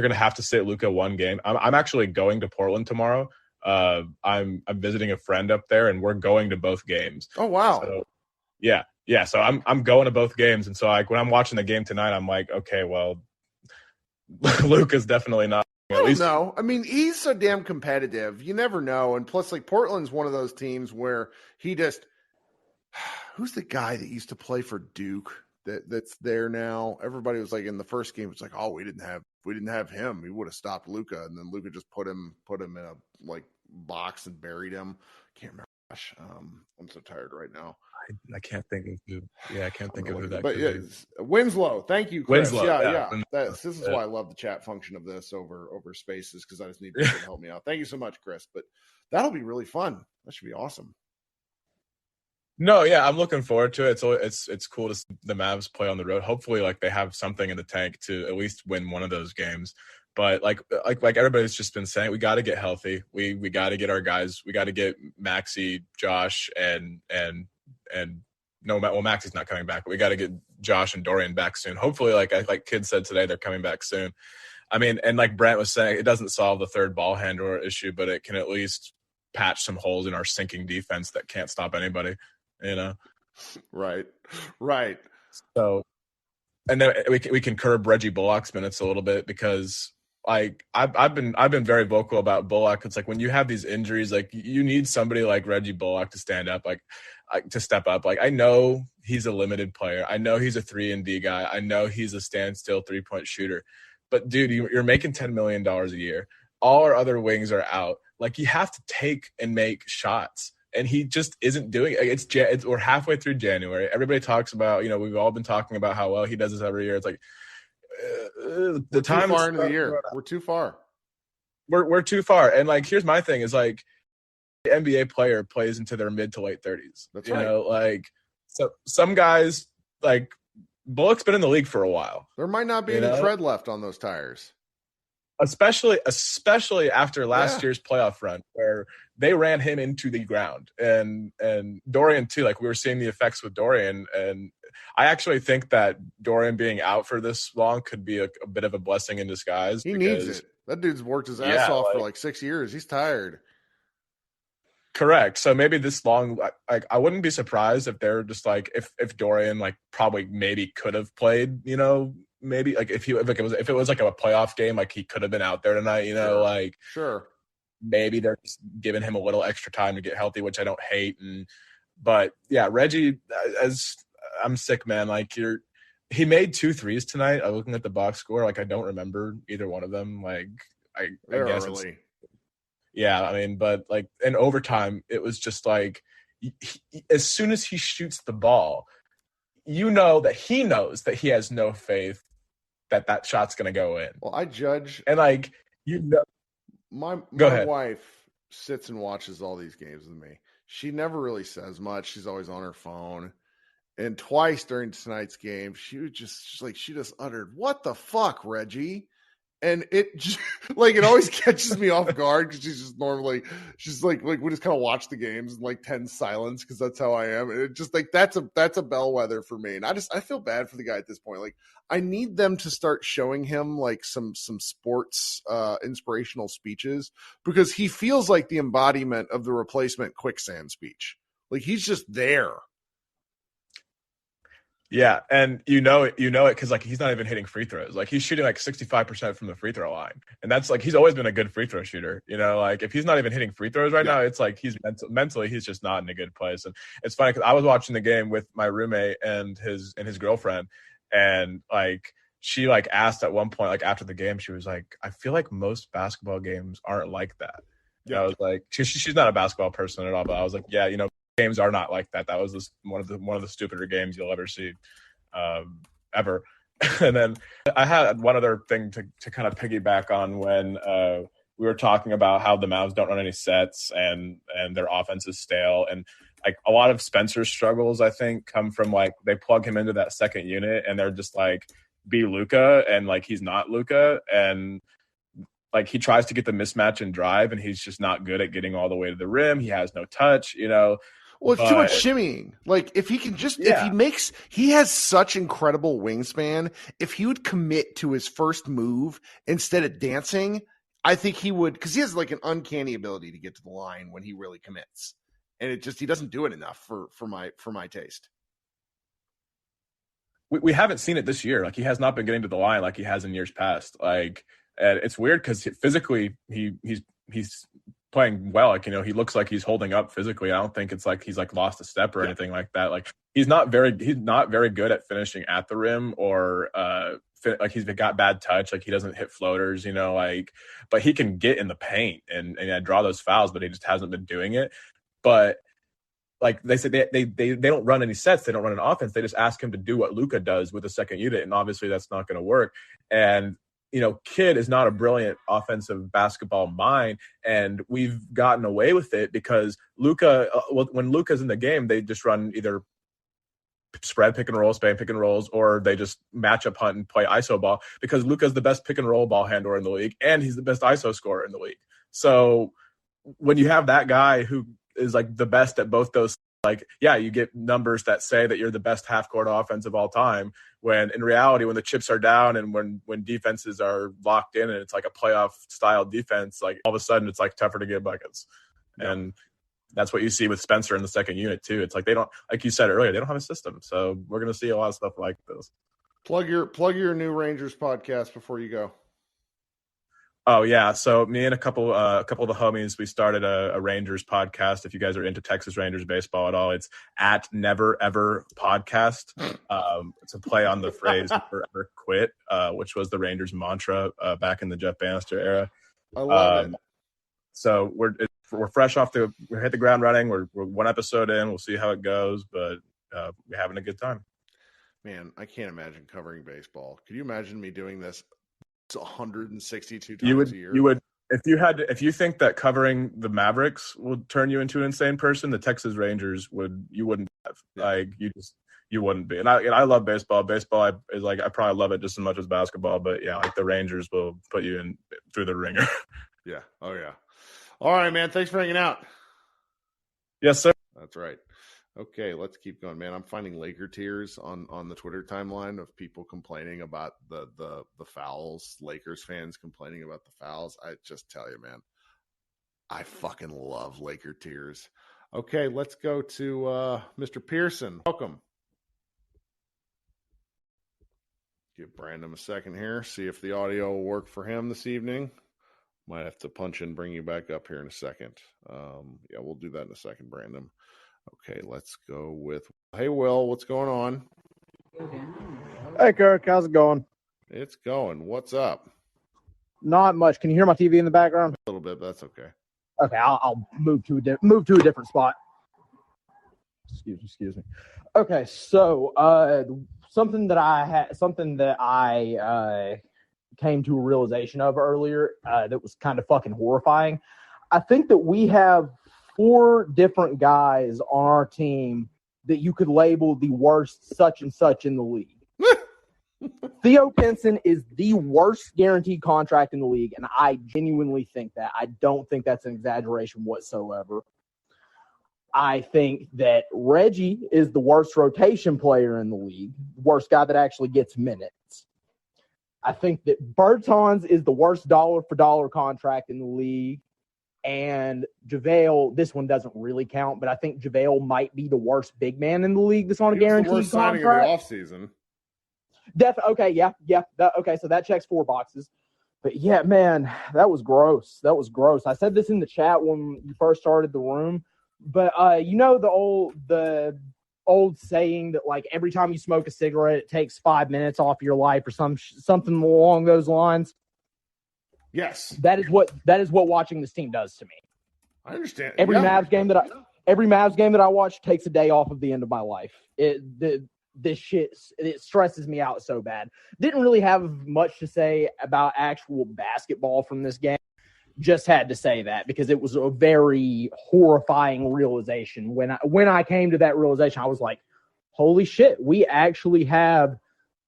gonna have to sit Luka one game. I'm actually going to Portland tomorrow. I'm visiting a friend up there, and we're going to both games. Oh wow! So, yeah. So I'm going to both games, and so like when I'm watching the game tonight, I'm like, okay, well, Luka's definitely not. I don't know. I mean, he's so damn competitive. You never know. And plus, like Portland's one of those teams where he just who's the guy that used to play for Duke that's there now? Everybody was like in the first game, it's like, oh, we didn't have him. We would have stopped Luka, and then Luka just put him in a like box and buried him. Can't remember. Gosh, I'm so tired right now. I can't think of who. Yeah, I can't think of who that. But could yeah, be. Winslow. Thank you, Chris. Winslow. Yeah. This is why I love the chat function of this over Spaces because I just need people to help me out. Thank you so much, Chris. But that'll be really fun. That should be awesome. No, yeah, I'm looking forward to it. It's cool to see the Mavs play on the road. Hopefully, like they have something in the tank to at least win one of those games. But like everybody's just been saying, we got to get healthy. We got to get our guys. We got to get Maxey, Josh, and Maxey's not coming back. But we got to get Josh and Dorian back soon. Hopefully, like Kid said today, they're coming back soon. I mean, and like Brent was saying, it doesn't solve the third ball handler issue, but it can at least patch some holes in our sinking defense that can't stop anybody. Right. So, and then we can curb Reggie Bullock's minutes a little bit because like I've been very vocal about Bullock. It's like when you have these injuries, like you need somebody like Reggie Bullock to stand up, like to step up. Like I know he's a limited player. I know he's a 3-and-D guy. I know he's a standstill 3-point shooter. But dude, you're making $10 million a year. All our other wings are out. Like you have to take and make shots. And he just isn't doing it. We're halfway through January. Everybody talks about, we've all been talking about how well he does this every year. It's like the time too far into the year. We're too far. We're too far. And like, here's my thing: is like the NBA player plays into their mid to late 30s. That's you right. know, like so some guys like Bullock's been in the league for a while. There might not be any tread left on those tires. Especially after last year's playoff run where they ran him into the ground and Dorian too. Like we were seeing the effects with Dorian, and I actually think that Dorian being out for this long could be a bit of a blessing in disguise. He needs it. That dude's worked his ass off for like 6 years. He's tired. Correct. So maybe this long, like I wouldn't be surprised if they're just like if Dorian like probably maybe could have played, maybe like if it was like a playoff game, like he could have been out there tonight, like sure. Maybe they're just giving him a little extra time to get healthy, which I don't hate. But yeah, Reggie, as I'm sick, man. Like he made 2 threes tonight. I'm looking at the box score. Like I don't remember either one of them. Like I guess early. Yeah, I mean, but like in overtime, it was just like as soon as he shoots the ball, that he knows that he has no faith that shot's going to go in. Well, I judge. And like, my wife sits and watches all these games with me. She never really says much. She's always on her phone. And twice during tonight's game, she just uttered, "What the fuck, Reggie?" And it just it always catches me off guard because she's like we just kind of watch the games in like tense silence because that's how I am. And it just that's a bellwether for me. And I feel bad for the guy at this point. Like, I need them to start showing him like some sports inspirational speeches, because he feels like the embodiment of the replacement quicksand speech. Like, he's just there. Yeah, and you know it because like he's not even hitting free throws. Like, he's shooting like 65% from the free throw line, and that's like he's always been a good free throw shooter. You know, like if he's not even hitting free throws right now, it's like he's mentally he's just not in a good place. And it's funny because I was watching the game with my roommate and his girlfriend, and like she like asked at one point, like after the game, she was like, "I feel like most basketball games aren't like that." Yeah, I was like, she's not a basketball person at all, but I was like, yeah, you know, games are not like that. That was one of the stupider games you'll ever see, ever. And then I had one other thing to kind of piggyback on when we were talking about how the Mavs don't run any sets and their offense is stale. And like a lot of Spencer's struggles, I think, come from like they plug him into that second unit and they're just like, be Luka, and like he's not Luka, and like he tries to get the mismatch and drive, and he's just not good at getting all the way to the rim. He has no touch, you know. Well, it's too much shimmying. Like, if he can just, he has such incredible wingspan. If he would commit to his first move instead of dancing, I think he would, because he has like an uncanny ability to get to the line when he really commits. And he doesn't do it enough for my taste. We haven't seen it this year. Like, he has not been getting to the line like he has in years past. Like, and it's weird because physically he's playing well. Like, you know, he looks like he's holding up physically. I don't think it's like he's like lost a step or anything like that. Like, he's not very good at finishing at the rim, or like he's got bad touch. Like, he doesn't hit floaters, you know, like, but he can get in the paint and draw those fouls, but he just hasn't been doing it. But like they said, they don't run any sets. They don't run an offense. They just ask him to do what Luka does with the second unit. And obviously that's not going to work. And, you know, Kidd is not a brilliant offensive basketball mind, and we've gotten away with it because Luka, when Luka's in the game, they just run either spread pick and roll, span pick and rolls, or they just match up hunt and play ISO ball because Luka's the best pick and roll ball handler in the league, and he's the best ISO scorer in the league. So when you have that guy who is like the best at both those, like, yeah, you get numbers that say that you're the best half-court offense of all time, when in reality, when the chips are down and when defenses are locked in and it's like a playoff-style defense, like all of a sudden it's like tougher to get buckets. Yeah. And that's what you see with Spencer in the second unit too. It's like they don't, like you said earlier, they don't have a system. So we're going to see a lot of stuff like this. Plug your new Rangers podcast before you go. Oh yeah, so me and a couple of the homies, we started a Rangers podcast. If you guys are into Texas Rangers baseball at all, it's at Never Ever Podcast. It's a play on the phrase "Never Ever Quit," which was the Rangers mantra back in the Jeff Bannister era. I love it. So we're fresh off we hit the ground running. We're one episode in. We'll see how it goes, but we're having a good time. Man, I can't imagine covering baseball. Could you imagine me doing this 162 times a year? You would, if you think that covering the Mavericks would turn you into an insane person, the Texas Rangers you wouldn't have. Yeah. Like, you wouldn't be. And I love baseball. Baseball is like, I probably love it just as much as basketball, but yeah, like the Rangers will put you in through the ringer. Yeah. Oh yeah. All right, man. Thanks for hanging out. Yes, sir. That's right. Okay, let's keep going, man. I'm finding Laker tears on the Twitter timeline of people complaining about the fouls, Lakers fans complaining about the fouls. I just tell you, man, I fucking love Laker tears. Okay, let's go to Mr. Pearson. Welcome. Give Brandon a second here, see if the audio will work for him this evening. Might have to punch and bring you back up here in a second. Yeah, we'll do that in a second, Brandon. Okay, let's go with, hey, Will, what's going on? Hey, Kirk, how's it going? It's going. What's up? Not much. Can you hear my TV in the background? A little bit, but that's okay. Okay, I'll move to a different spot. Excuse me. Okay, so something that I came to a realization of earlier that was kind of fucking horrifying. I think that we have 4 different guys on our team that you could label the worst such and such in the league. Theo Pinson is the worst guaranteed contract in the league, and I genuinely think that. I don't think that's an exaggeration whatsoever. I think that Reggie is the worst rotation player in the league, worst guy that actually gets minutes. I think that Bertans is the worst dollar-for-dollar contract in the league, and JaVale, this one doesn't really count, but I think JaVale might be the worst big man in the league that's on a guaranteed worst contract. signing of the offseason. Okay, yeah. Okay, so that checks 4 boxes. But yeah, man, that was gross. I said this in the chat when you first started the room, but you know the old saying that like every time you smoke a cigarette, it takes 5 minutes off your life or something along those lines. Yes, that is what watching this team does to me. I understand. Every Mavs game that I watch takes a day off of the end of my life. This shit, it stresses me out so bad. Didn't really have much to say about actual basketball from this game. Just had to say that because it was a very horrifying realization. When I came to that realization, I was like, holy shit, we actually have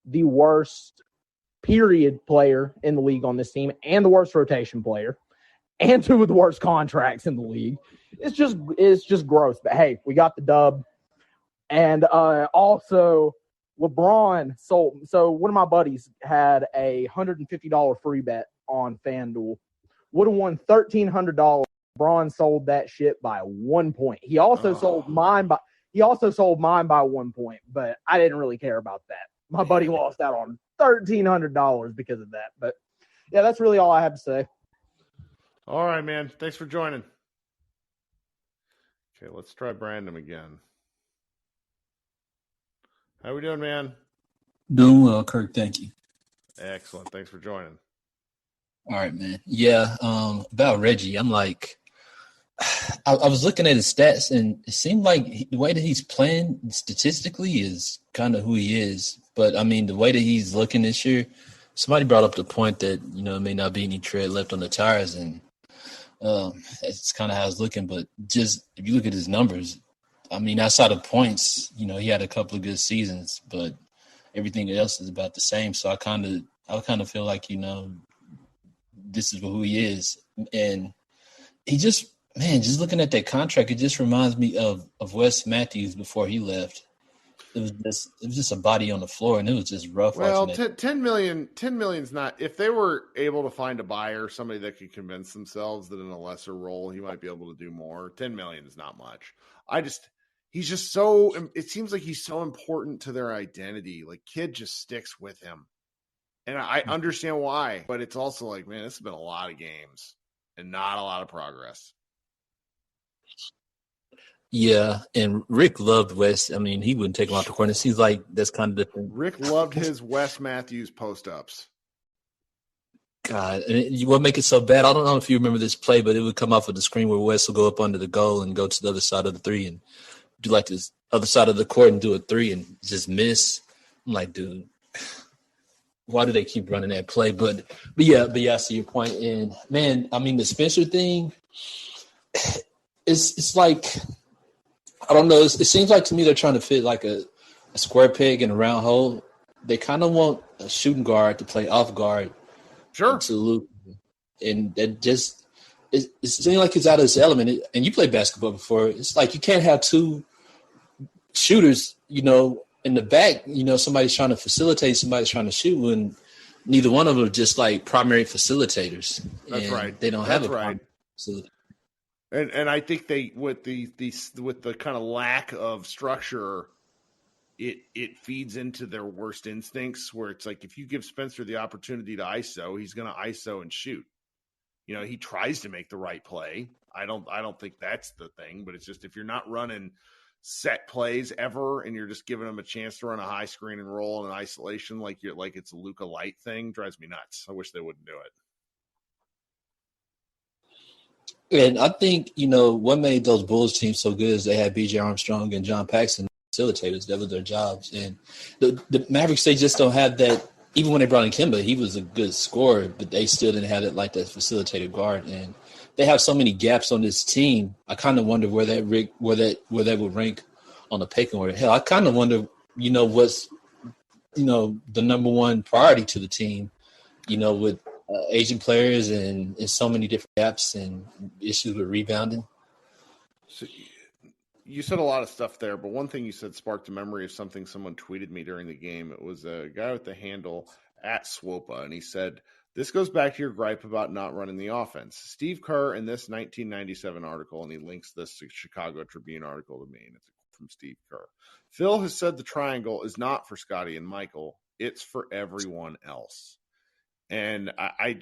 the worst period player in the league on this team and the worst rotation player and 2 of the worst contracts in the league. It's just gross. But hey, we got the dub. And also, LeBron sold. So one of my buddies had a $150 free bet on FanDuel. Would have won $1,300. LeBron sold that shit by 1 point. He also sold mine by 1 point, but I didn't really care about that. My buddy lost out on $1,300 because of that. But yeah, that's really all I have to say. All right, man. Thanks for joining. Okay, let's try Brandon again. How we doing, man? Doing well, Kirk. Thank you. Excellent. Thanks for joining. All right, man. Yeah, about Reggie, I'm like, I was looking at his stats, and it seemed like the way that he's playing statistically is kind of who he is. But, I mean, the way that he's looking this year, somebody brought up the point that, you know, it may not be any tread left on the tires, and that's kind of how it's looking. But just if you look at his numbers, I mean, outside of points, you know, he had a couple of good seasons, but everything else is about the same. So I kind of feel like, you know, this is who he is. And he just looking at that contract, it just reminds me of Wes Matthews before he left. It was just a body on the floor, and it was just rough. Well, 10 million's not. If they were able to find a buyer, somebody that could convince themselves that in a lesser role he might be able to do more, 10 million is not much. He's just so, it seems like he's so important to their identity. Like, kid just sticks with him. And I understand why, but it's also like, man, this has been a lot of games and not a lot of progress. Yeah, and Rick loved Wes. I mean, he wouldn't take him out the corner. It seems like that's kind of the thing. Rick loved his Wes Matthews post-ups. God, and what make it so bad, I don't know if you remember this play, but it would come off of the screen where Wes will go up under the goal and go to the other side of the 3 and do like this other side of the court and do a 3 and just miss. I'm like, dude, why do they keep running that play? But yeah, I see your point. And man, I mean, the Spencer thing, it's like, I don't know. It seems like to me they're trying to fit like a square peg in a round hole. They kind of want a shooting guard to play off guard. Sure. To Luke. And that just it seems like it's out of its element. And you played basketball before. It's like you can't have 2 shooters, you know, in the back, you know, somebody's trying to facilitate, somebody's trying to shoot, when neither one of them are just like primary facilitators. That's right. They don't have a primary facilitator. And I think they with the kind of lack of structure, it feeds into their worst instincts, where it's like if you give Spencer the opportunity to ISO, he's going to ISO and shoot. You know, he tries to make the right play. I don't think that's the thing, but it's just if you're not running set plays ever and you're just giving them a chance to run a high screen and roll in isolation like it's a Luka Light thing, drives me nuts. I wish they wouldn't do it. And I think, you know, what made those Bulls teams so good is they had B.J. Armstrong and John Paxson facilitators. That was their jobs. And the Mavericks, they just don't have that. Even when they brought in Kemba, he was a good scorer, but they still didn't have it like that facilitated guard. And they have so many gaps on this team. I kind of wonder where that would rank on the pecking order. Hell, I kind of wonder, what's, the number one priority to the team, with aging players and so many different gaps and issues with rebounding. So you said a lot of stuff there, but one thing you said sparked a memory of something someone tweeted me during the game. It was a guy with the handle @Swopa, and he said, "This goes back to your gripe about not running the offense." Steve Kerr in this 1997 article, and he links this to Chicago Tribune article to me, and it's from Steve Kerr. "Phil has said the triangle is not for Scotty and Michael; it's for everyone else." And I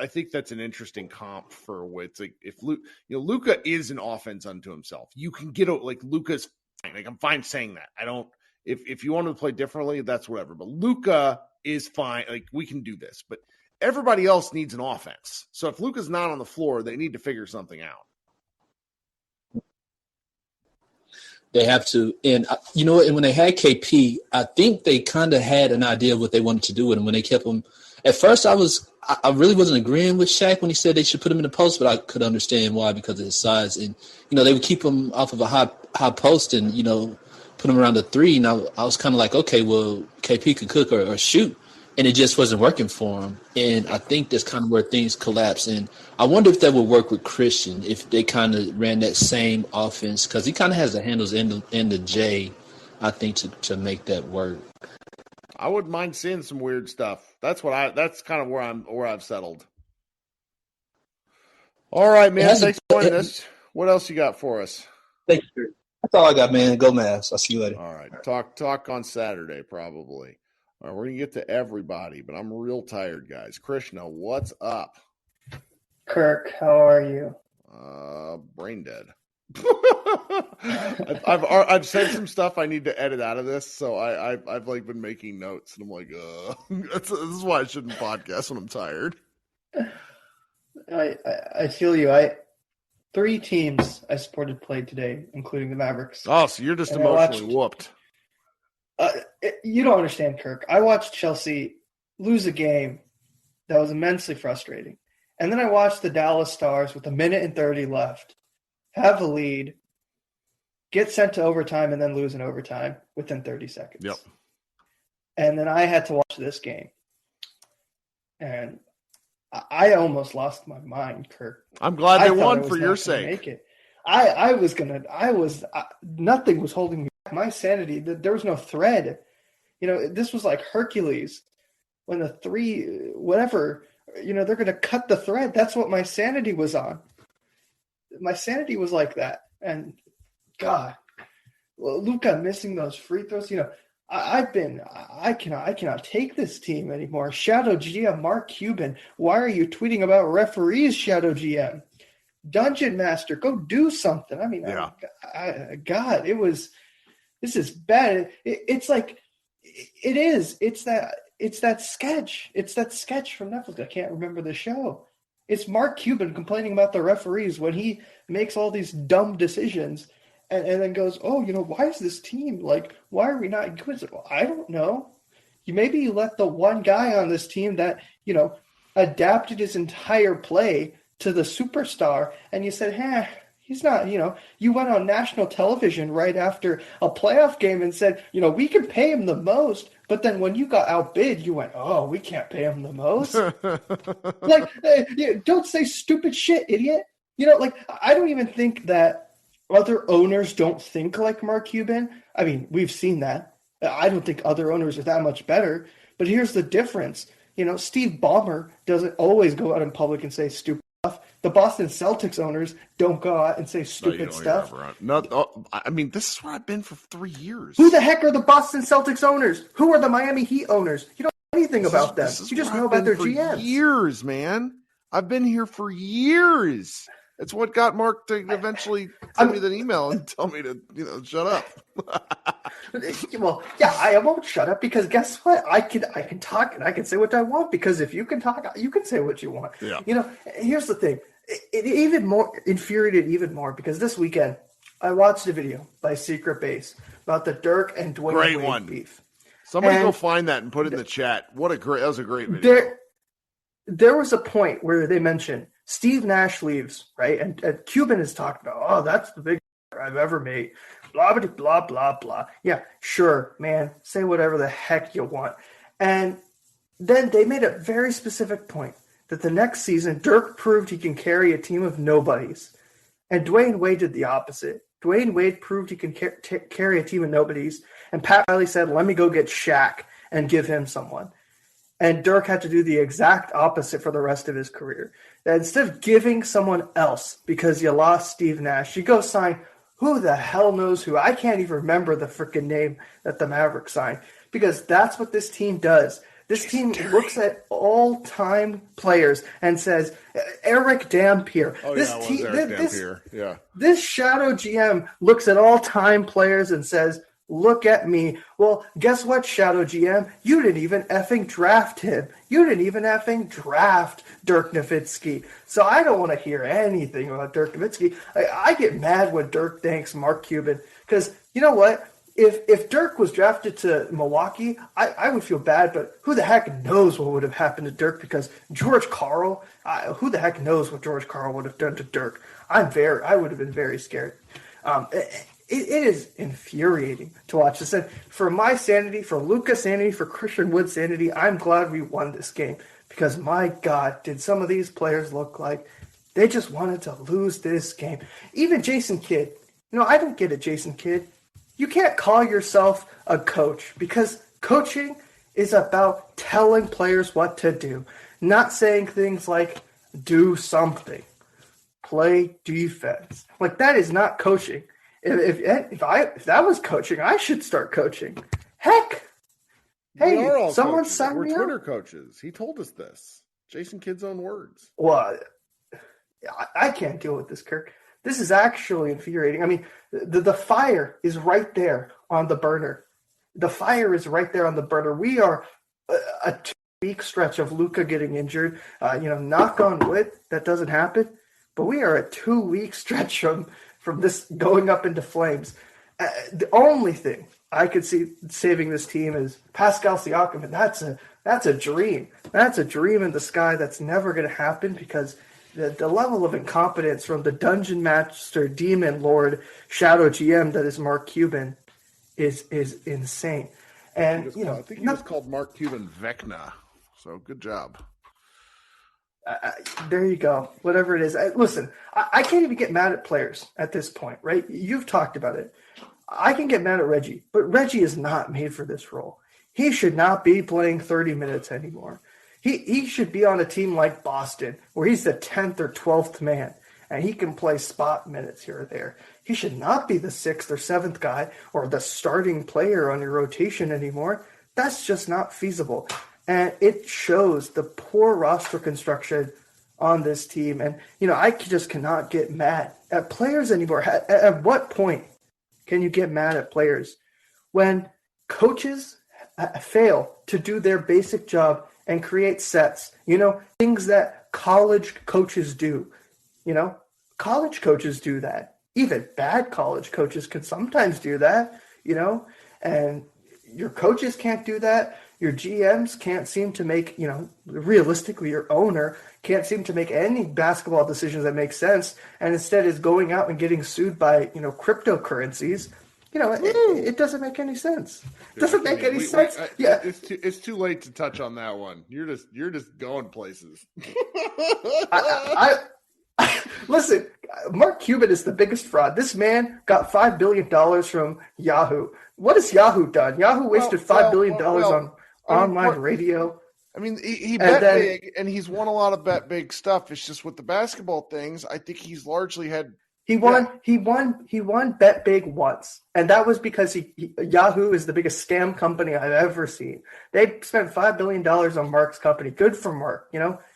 think that's an interesting comp for what it's like. If Luka is an offense unto himself, you can get like Luka's fine. Like I'm fine saying that. I don't. If you want to play differently, that's whatever. But Luka is fine. Like we can do this, but everybody else needs an offense. So if Luka's not on the floor, they need to figure something out. They have to. And and when they had KP, I think they kind of had an idea of what they wanted to do with him when they kept him. At first, I really wasn't agreeing with Shaq when he said they should put him in the post, but I could understand why because of his size. And, they would keep him off of a high post and, put him around the three. And I was kind of like, okay, well, KP could cook or shoot. And it just wasn't working for him. And I think that's kind of where things collapse. And I wonder if that would work with Christian, if they kind of ran that same offense, because he kind of has the handles in the J, I think, to make that work. I wouldn't mind seeing some weird stuff. That's kind of where I've settled. All right, man. Thanks for joining us. What else you got for us? Thank you. That's all I got, man. Go Mavs. I'll see you later. All right. Talk on Saturday, probably. All right, we're going to get to everybody, but I'm real tired, guys. Krishna, what's up? Kirk, how are you? Brain dead. I've said some stuff I need to edit out of this, so I've like been making notes, and I'm like, this is why I shouldn't podcast when I'm tired. I feel you. 3 teams I supported played today, including the Mavericks. Oh, so you're just emotionally whooped. You don't understand, Kirk. I watched Chelsea lose a game that was immensely frustrating. And then I watched the Dallas Stars with 1:30 left have a lead, get sent to overtime, and then lose in overtime within 30 seconds. Yep. And then I had to watch this game. And I almost lost my mind, Kirk. I'm glad they won for your sake. Make it. Nothing was holding me back. My sanity, there was no thread. This was like Hercules when the 3, whatever, they're going to cut the thread. That's what my sanity was on. My sanity was like that. And God, Luka missing those free throws, I cannot take this team anymore. Shadow GM Mark Cuban, why are you tweeting about referees, Shadow GM? Dungeon Master, go do something. I mean, yeah. God, this is bad. It's like, it is. It's that sketch. It's that sketch from Netflix. I can't remember the show. It's Mark Cuban complaining about the referees when he makes all these dumb decisions and then goes, why is this team like, why are we not good? Well, I don't know. Maybe you let the one guy on this team that, adapted his entire play to the superstar and you said, he's not, you went on national television right after a playoff game and said, we can pay him the most. But then when you got outbid, you went, oh, we can't pay him the most. Don't say stupid shit, idiot. I don't even think that other owners don't think like Mark Cuban. I mean, we've seen that. I don't think other owners are that much better. But here's the difference. Steve Ballmer doesn't always go out in public and say stupid stuff. The Boston Celtics owners don't go out and say stupid stuff. I mean, this is where I've been for 3 years. Who the heck are the Boston Celtics owners? Who are the Miami Heat owners? You don't know anything about them. You just know about their GMs. Years, man. I've been here for years. It's what got Mark to eventually send me that email and tell me to, shut up. Well, yeah, I won't shut up because guess what? I can talk and I can say what I want because if you can talk, you can say what you want. Yeah. Here's the thing. It even more infuriated even more because this weekend I watched a video by Secret Base about the Dirk and Dwayne Wade beef. Somebody go find that and put it in the chat. That was a great video. There was a point where they mentioned Steve Nash leaves, right? And Cuban is talking about, that's the big I've ever made. Blah, blah, blah, blah, blah. Yeah, sure, man. Say whatever the heck you want. And then they made a very specific point that the next season, Dirk proved he can carry a team of nobodies. And Dwayne Wade did the opposite. Dwayne Wade proved he can carry a team of nobodies. And Pat Riley said, let me go get Shaq and give him someone. And Dirk had to do the exact opposite for the rest of his career. That instead of giving someone else because you lost Steve Nash, you go sign who the hell knows who. I can't even remember the freaking name that the Mavericks signed, because that's what this team does. This team looks at all-time players and says, Eric Dampier. Oh, this yeah, it was team, Eric Dampier. Yeah. This shadow GM looks at all-time players and says, look at me. Well, guess what, shadow GM? You didn't even effing draft him. You didn't even effing draft Dirk Nowitzki. So I don't want to hear anything about Dirk Nowitzki. I get mad when Dirk thanks Mark Cuban, because you know what? If Dirk was drafted to Milwaukee, I would feel bad, but who the heck knows what would have happened to Dirk, because George Karl, who the heck knows what George Karl would have done to Dirk? I would have been very scared. It is infuriating to watch this. And for my sanity, for Luka's sanity, for Christian Wood's sanity, I'm glad we won this game, because my God, did some of these players look like they just wanted to lose this game. Even Jason Kidd. I don't get it, Jason Kidd. You can't call yourself a coach, because coaching is about telling players what to do, not saying things like do something, play defense. Like, that is not coaching. If that was coaching, I should start coaching. Heck, hey, someone sign me up. We're Twitter coaches. He told us this. Jason Kidd's own words. Well, I can't deal with this, Kirk. This is actually infuriating. I mean, the fire is right there on the burner. The fire is right there on the burner. We are a 2-week stretch of Luka getting injured. Knock on wood, that doesn't happen. But we are a 2-week stretch from this going up into flames. The only thing I could see saving this team is Pascal Siakam, and that's a dream. That's a dream in the sky that's never going to happen, because the level of incompetence from the Dungeon Master, Demon Lord, Shadow GM that is Mark Cuban is insane. And I think he was called Mark Cuban Vecna. So good job. There you go. Whatever it is. Listen, I can't even get mad at players at this point, right? You've talked about it. I can get mad at Reggie, but Reggie is not made for this role. He should not be playing 30 minutes anymore. He should be on a team like Boston, where he's the 10th or 12th man, and he can play spot minutes here or there. He should not be the 6th or 7th guy or the starting player on your rotation anymore. That's just not feasible. And it shows the poor roster construction on this team. And, I just cannot get mad at players anymore. At what point can you get mad at players? When coaches fail to do their basic job and create sets, things that college coaches do. College coaches do that. Even bad college coaches can sometimes do that, and your coaches can't do that. Your GMs can't seem to make, realistically, your owner can't seem to make any basketball decisions that make sense, and instead is going out and getting sued by, cryptocurrencies. It doesn't make any sense. It doesn't make any sense. Yeah, it's too late to touch on that one. You're just going places. Listen, Mark Cuban is the biggest fraud. This man got $5 billion from Yahoo. What has Yahoo done? Yahoo wasted $5 billion on online radio. I mean, he bet big, and he's won a lot of bet big stuff. It's just with the basketball things, I think he's largely had. He won bet big once, and that was because Yahoo is the biggest scam company I've ever seen. They spent $5 billion on Mark's company. Good for Mark,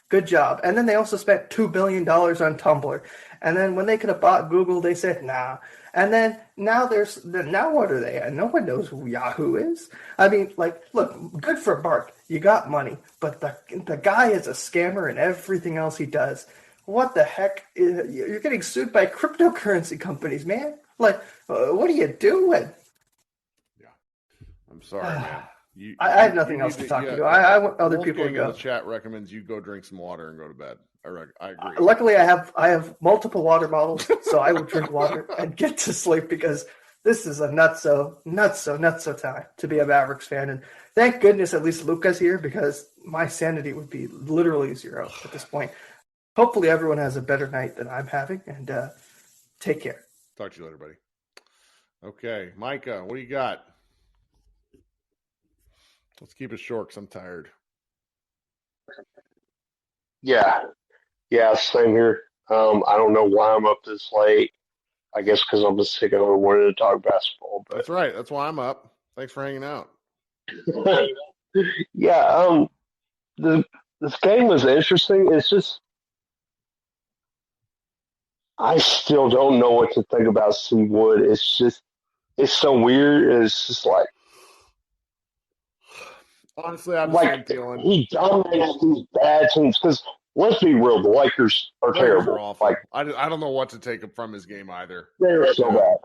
good job. And then they also spent $2 billion on Tumblr. And then when they could have bought Google, they said nah. And then now what are they? No one knows who Yahoo is. I mean, look, good for Mark. You got money, but the guy is a scammer in everything else he does. What the heck? You're getting sued by cryptocurrency companies, man. What are you doing? Yeah, I'm sorry, man. I have nothing else to talk to. I want other people to go. The chat recommends you go drink some water and go to bed. I agree. Luckily, I have multiple water bottles, so I will drink water and get to sleep because this is a nutso time to be a Mavericks fan. And thank goodness at least Luca's here because my sanity would be literally zero at this point. Hopefully, everyone has a better night than I'm having, and take care. Talk to you later, buddy. Okay, Micah, what do you got? Let's keep it short because I'm tired. Yeah, same here. I don't know why I'm up this late. I guess because I'm just sick of wanting to talk basketball. But that's right. That's why I'm up. Thanks for hanging out. Yeah, this game was interesting. It's just I still don't know what to think about C. Wood. It's so weird. It's just like honestly, I'm like feeling he dominates these bad teams because let's be real, the Lakers are terrible. Are awful. Like I don't know what to take from his game either. They're so bad.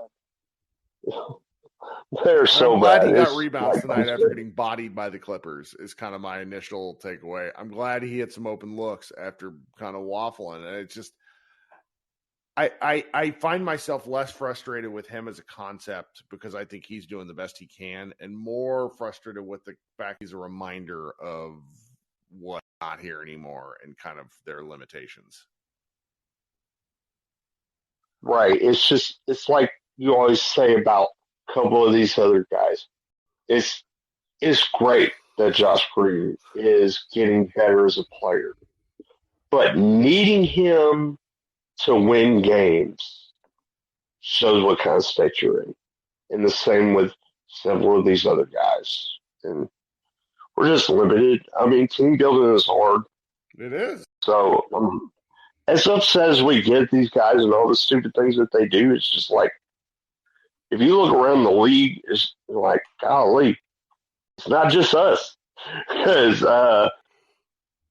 They're so I'm glad bad. he got rebounds tonight after getting bodied by the Clippers. Is kind of my initial takeaway. I'm glad he hit some open looks after kind of waffling, and it's just. I find myself less frustrated with him as a concept because I think he's doing the best he can, and more frustrated with the fact he's a reminder of what's not here anymore and kind of their limitations. Right. It's like you always say about a couple of these other guys. It's great that Josh Green is getting better as a player, but needing him to win games shows what kind of state you're in. And the same with several of these other guys. And we're just limited. I mean, team building is hard. It is. So as upset as we get these guys and all the stupid things that they do, it's just like, if you look around the league, it's like, golly, it's not just us. Because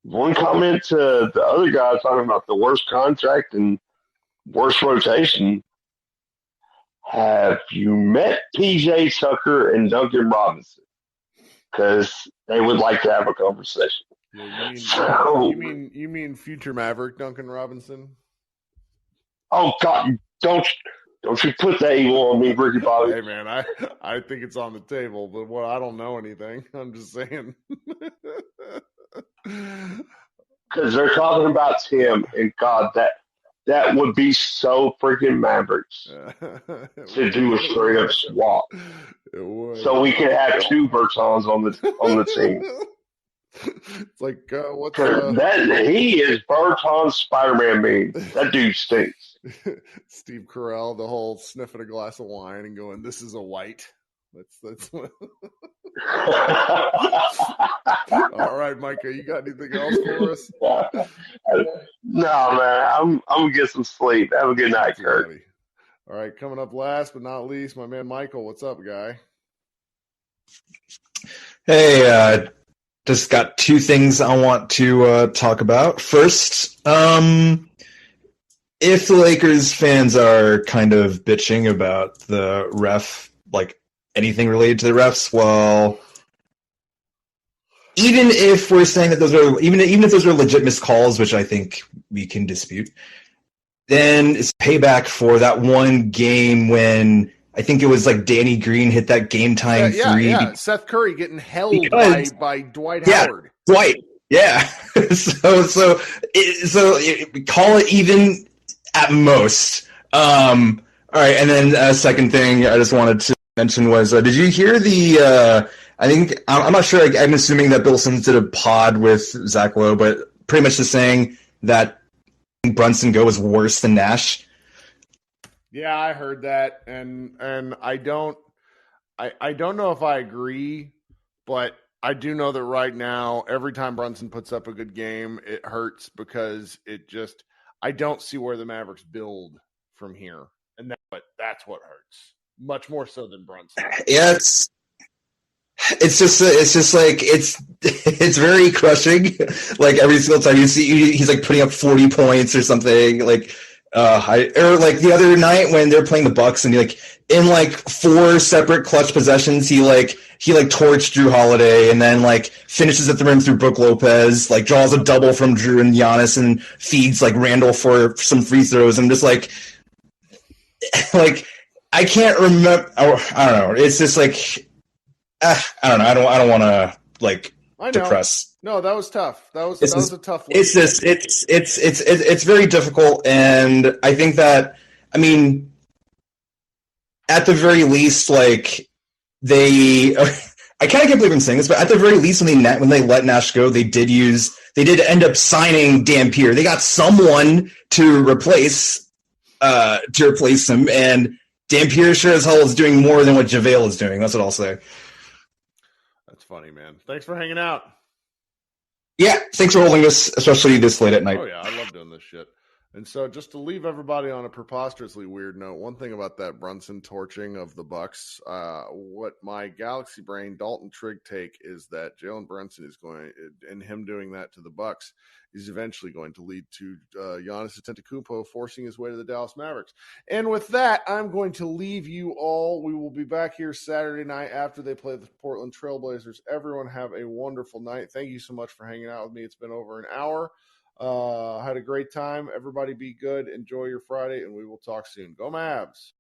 one comment to the other guy talking about the worst contract and worst rotation. Have you met PJ Tucker and Duncan Robinson? Because they would like to have a conversation. Yeah, you mean future Maverick Duncan Robinson? Oh God, don't you put that evil on me, Ricky Bobby. Hey man, I think it's on the table, but I don't know anything. I'm just saying. Because they're talking about Tim, and God, that would be so freaking Mavericks to do a straight up swap. So we could have two Bertans on the team. It's like what's that? He is Berton's Spider-Man meme. That dude stinks. Steve Carell, the whole sniffing a glass of wine and going, "This is a white." That's what. All right, Micah, you got anything else for us? No, man. I'm gonna get some sleep. Have a good night, Kurt. All right, coming up last but not least, my man Michael. What's up, guy? Hey, just got two things I want to talk about. First, if the Lakers fans are kind of bitching about the ref, like anything related to the refs, well, even if we're saying that those are even if those are legit missed calls, which I think we can dispute, then it's payback for that one game when I think it was like Danny Green hit that game time three. Yeah. Seth Curry getting held by Dwight Howard. Dwight. Yeah. so call it even at most. All right, and then second thing I just wanted to mention was, did you hear the? I think I'm not sure. I'm assuming that Bill Simmons did a pod with Zach Lowe, but pretty much just saying that Brunson Go is worse than Nash. Yeah, I heard that, and I don't know if I agree, but I do know that right now, every time Brunson puts up a good game, it hurts because I don't see where the Mavericks build from here, and that's what hurts much more so than Brunson. Yeah, it's just like it's very crushing. Like every single time you see he's like putting up 40 points or something. Like or like the other night when they're playing the Bucks and in like 4 separate clutch possessions, he torched Drew Holiday and then like finishes at the rim through Brook Lopez, like draws a double from Drew and Giannis and feeds like Randall for some free throws. And just like I can't remember. I don't know. It's just like I don't know. I don't want to like depress. No, that was tough. That was a tough one. It's just it's very difficult, and I think that at the very least, like they. I kind of can't believe I'm saying this, but at the very least, when they let Nash go, they did end up signing Dampier. They got someone to replace him, and Dampier sure as hell is doing more than what JaVale is doing. That's what I'll say. That's funny, man. Thanks for hanging out. Yeah, thanks for holding this, especially this late at night. Oh, yeah, I love doing this shit. And so just to leave everybody on a preposterously weird note, one thing about that Brunson torching of the Bucks, what my Galaxy Brain Dalton Trigg take is that Jalen Brunson is going, and him doing that to the Bucks is eventually going to lead to Giannis Antetokounmpo forcing his way to the Dallas Mavericks. And with that, I'm going to leave you all. We will be back here Saturday night after they play the Portland Trailblazers. Everyone have a wonderful night. Thank you so much for hanging out with me. It's been over an hour. Had a great time. Everybody be good. Enjoy your Friday, and we will talk soon. Go Mavs.